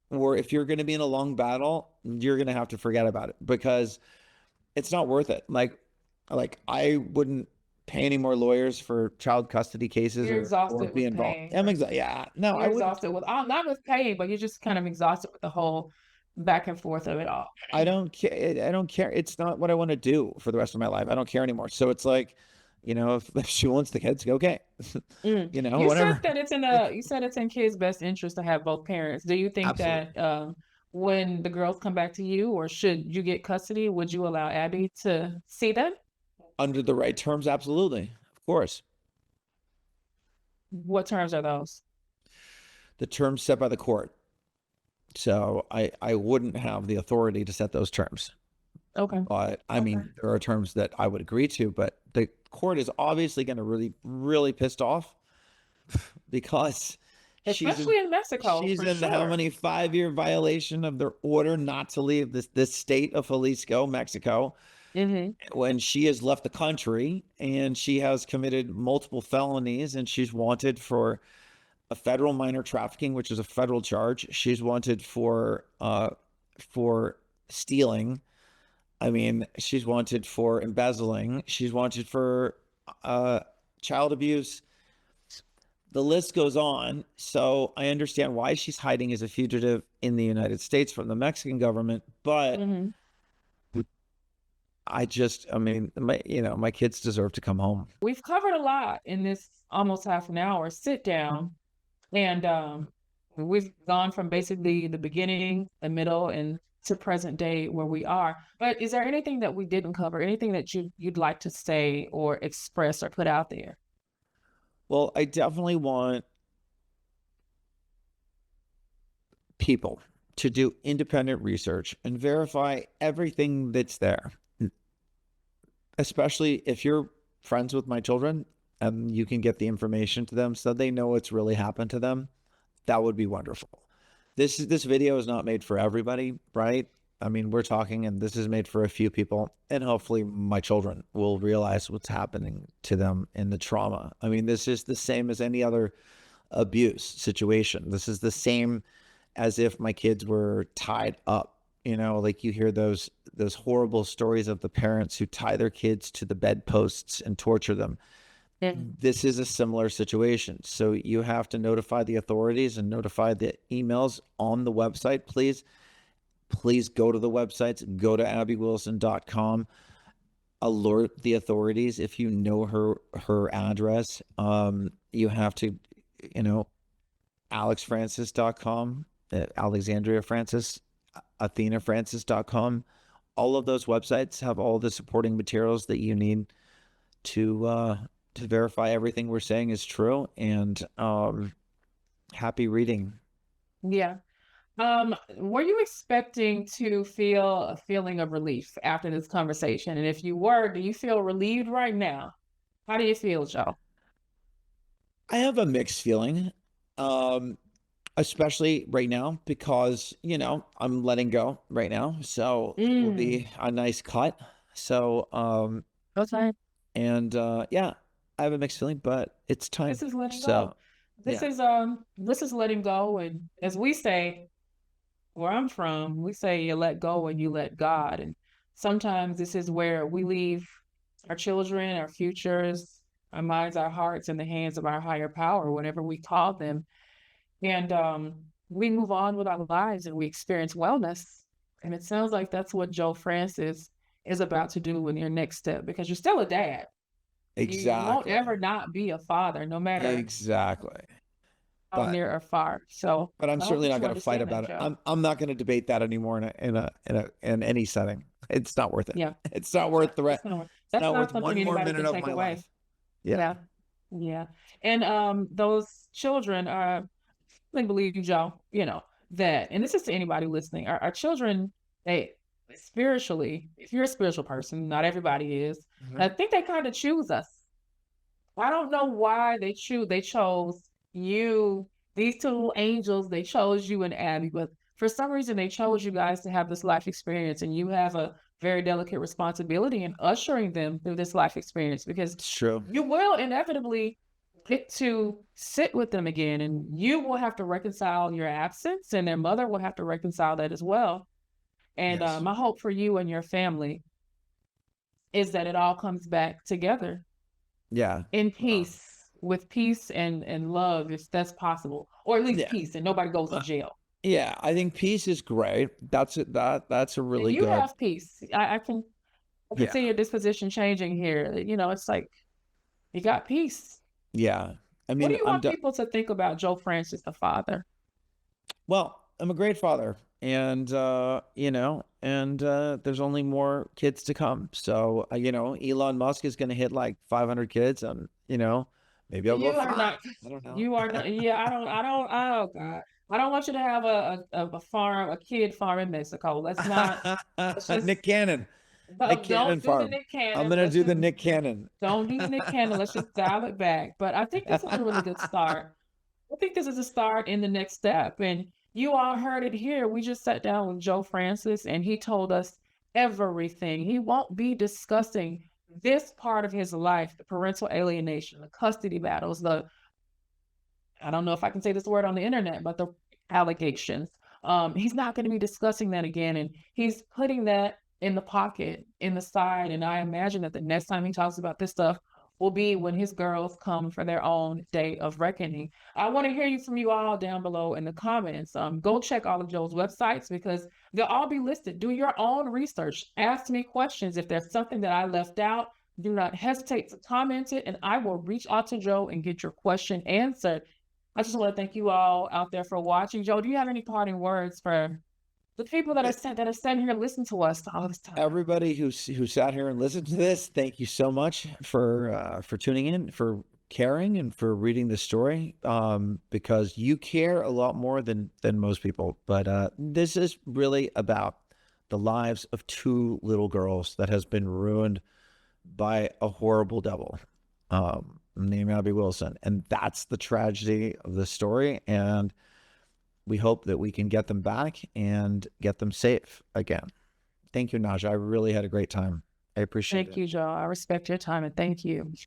or if you're going to be in a long battle, you're going to have to forget about it, because it's not worth it. Like I wouldn't pay any more lawyers for child custody cases,
You're
or
exhausted
be
with
involved.
pain.
Yeah, no, I
You're
wouldn't.
exhausted with not with pain, but you're just kind of exhausted with the whole back and forth of it all.
I don't care. I don't care. It's not what I want to do for the rest of my life. I don't care anymore. So it's like, if she wants the kids, okay,
Mm. You said
whatever.
that you said it's in kids' best interest to have both parents. Do you think
Absolutely.
that when the girls come back to you, or should you get custody, would you allow Abby to see them?
Under the right terms, absolutely. Of course.
What terms are those?
The terms set by the court. So I wouldn't have the authority to set those terms.
Okay.
But I
Okay.
mean, there are terms that I would agree to, but the court is obviously going to really, really pissed off, because she's in,
Especially in Mexico,
she's
for
in how
sure.
many 5-year violation of their order not to leave this state of Jalisco, Mexico,
Hmm.
when she has left the country, and she has committed multiple felonies, and she's wanted for a federal minor trafficking, which is a federal charge. She's wanted for stealing. I mean, she's wanted for embezzling. She's wanted for uh, child abuse. The list goes on. So I understand why she's hiding as a fugitive in the United States from the Mexican government. But
Hmm.
I mean, my kids deserve to come home.
We've covered a lot in this almost half an hour sit down, and we've gone from basically the beginning, the middle, and to present day where we are. But is there anything that we didn't cover? Anything that you'd like to say or express or put out there?
Well, I definitely want people to do independent research and verify everything that's there, especially if you're friends with my children and you can get the information to them so they know what's really happened to them. That would be wonderful. This video is not made for everybody, right? I mean, we're talking, and this is made for a few people, and hopefully my children will realize what's happening to them in the trauma. I mean, this is the same as any other abuse situation. This is the same as if my kids were tied up. Like you hear those horrible stories of the parents who tie their kids to the bedposts and torture them.
Mm.
This is a similar situation. So you have to notify the authorities and notify the emails on the website. Please go to the websites, go to abbywilson.com, alert the authorities if you know her address. You have to, alexfrancis.com, Alexandria Francis, athenafrancis.com. All of those websites have all the supporting materials that you need to verify everything we're saying is true. And Happy reading.
Yeah. Were you expecting to feel a feeling of relief after this conversation? And if you were, do you feel relieved right now? How do you feel, Joe?
I have a mixed feeling, um, especially right now because, I'm letting go right now. So it will
Mm,
be a nice cut. So,
okay.
and yeah, I have a mixed feeling, but it's time.
This is letting go.
So,
This
yeah,
is this is letting go. And as we say, where I'm from, we say you let go and you let God. And sometimes this is where we leave our children, our futures, our minds, our hearts in the hands of our higher power, whatever we call them. And we move on with our lives and we experience wellness. And it sounds like that's what Joe Francis is about to do in your next step because you're still a dad. You won't
exactly.
ever not be a father, no matter
Exactly.
how
But
near or far. So
I'm
I hope
certainly
that
not
you
going to fight
understand that,
about it.
Joe.
I'm not going to debate that anymore in any setting. It's not worth it.
Yeah,
It's not
yeah.
worth the
That's not
it's
that's
not
not
worth
something
one more
anybody
minute
can
of
take
my
away.
life. Yeah.
Yeah, yeah. And those children are, I believe you, Joe, that, and this is to anybody listening, our children, they spiritually, if you're a spiritual person, not everybody is,
Mhm.
I think they kind of choose us. I don't know why they chose you, these two angels, they chose you and Abby, but for some reason they chose you guys to have this life experience, and you have a very delicate responsibility in ushering them through this life experience because
It's true.
you will inevitably get to sit with them again, and you will have to reconcile your absence, and their mother will have to reconcile that as well. And
Yes.
my hope for you and your family is that it all comes back together
Yeah.
in
Um,
peace, with peace and love, if that's possible, or at least
yeah.
peace, and nobody goes to
Uh,
jail.
yeah. I think peace is great. That's it. That's a
And
really
you
good.
have peace. I can
Yeah.
see your disposition changing here. It's like you got peace.
Yeah. I
What do
mean,
you want people to think about Joe Francis, the father?
well, I'm a great father and there's only more kids to come. So, Elon Musk is going to hit like 500 kids and, maybe I'll go
You are
five.
not.
I don't know.
You are not. Yeah, I don't. I don't. Oh God, I don't want you to have a farm, a kid farm in Mexico. Let's not. Let's just
Nick Cannon. Nick Cannon
don't do the
farm.
Nick
I'm
Cannon.
going to
Let's
do the
just
Nick Cannon.
don't do the Nick Cannon. Let's just dial it back. But I think this is a really good start. I think this is a start in the next step. And you all heard it here. We just sat down with Joe Francis and he told us everything. He won't be discussing this part of his life, the parental alienation, the custody battles, I don't know if I can say this word on the internet, but the allegations. He's not going to be discussing that again. And he's putting that in the pocket, in the side. And I imagine that the next time he talks about this stuff will be when his girls come for their own day of reckoning. I want to hear you from you all down below in the comments. Go check all of Joe's websites because they'll all be listed. Do your own research. Ask me questions. If there's something that I left out, do not hesitate to comment it, and I will reach out to Joe and get your question answered. I just want to thank you all out there for watching. Joe, do you have any parting words for the people that are sitting here listening to us all this time?
Everybody who sat here and listened to this, thank you so much for tuning in, for caring, and for reading the story. Because you care a lot more than most people. But this is really about the lives of two little girls that has been ruined by a horrible devil, named Abbey Wilson, and that's the tragedy of the story. And we hope that we can get them back and get them safe again. Thank you, Naja. I really had a great time. I appreciate
Thank
it.
you, Joe. I respect your time and thank you.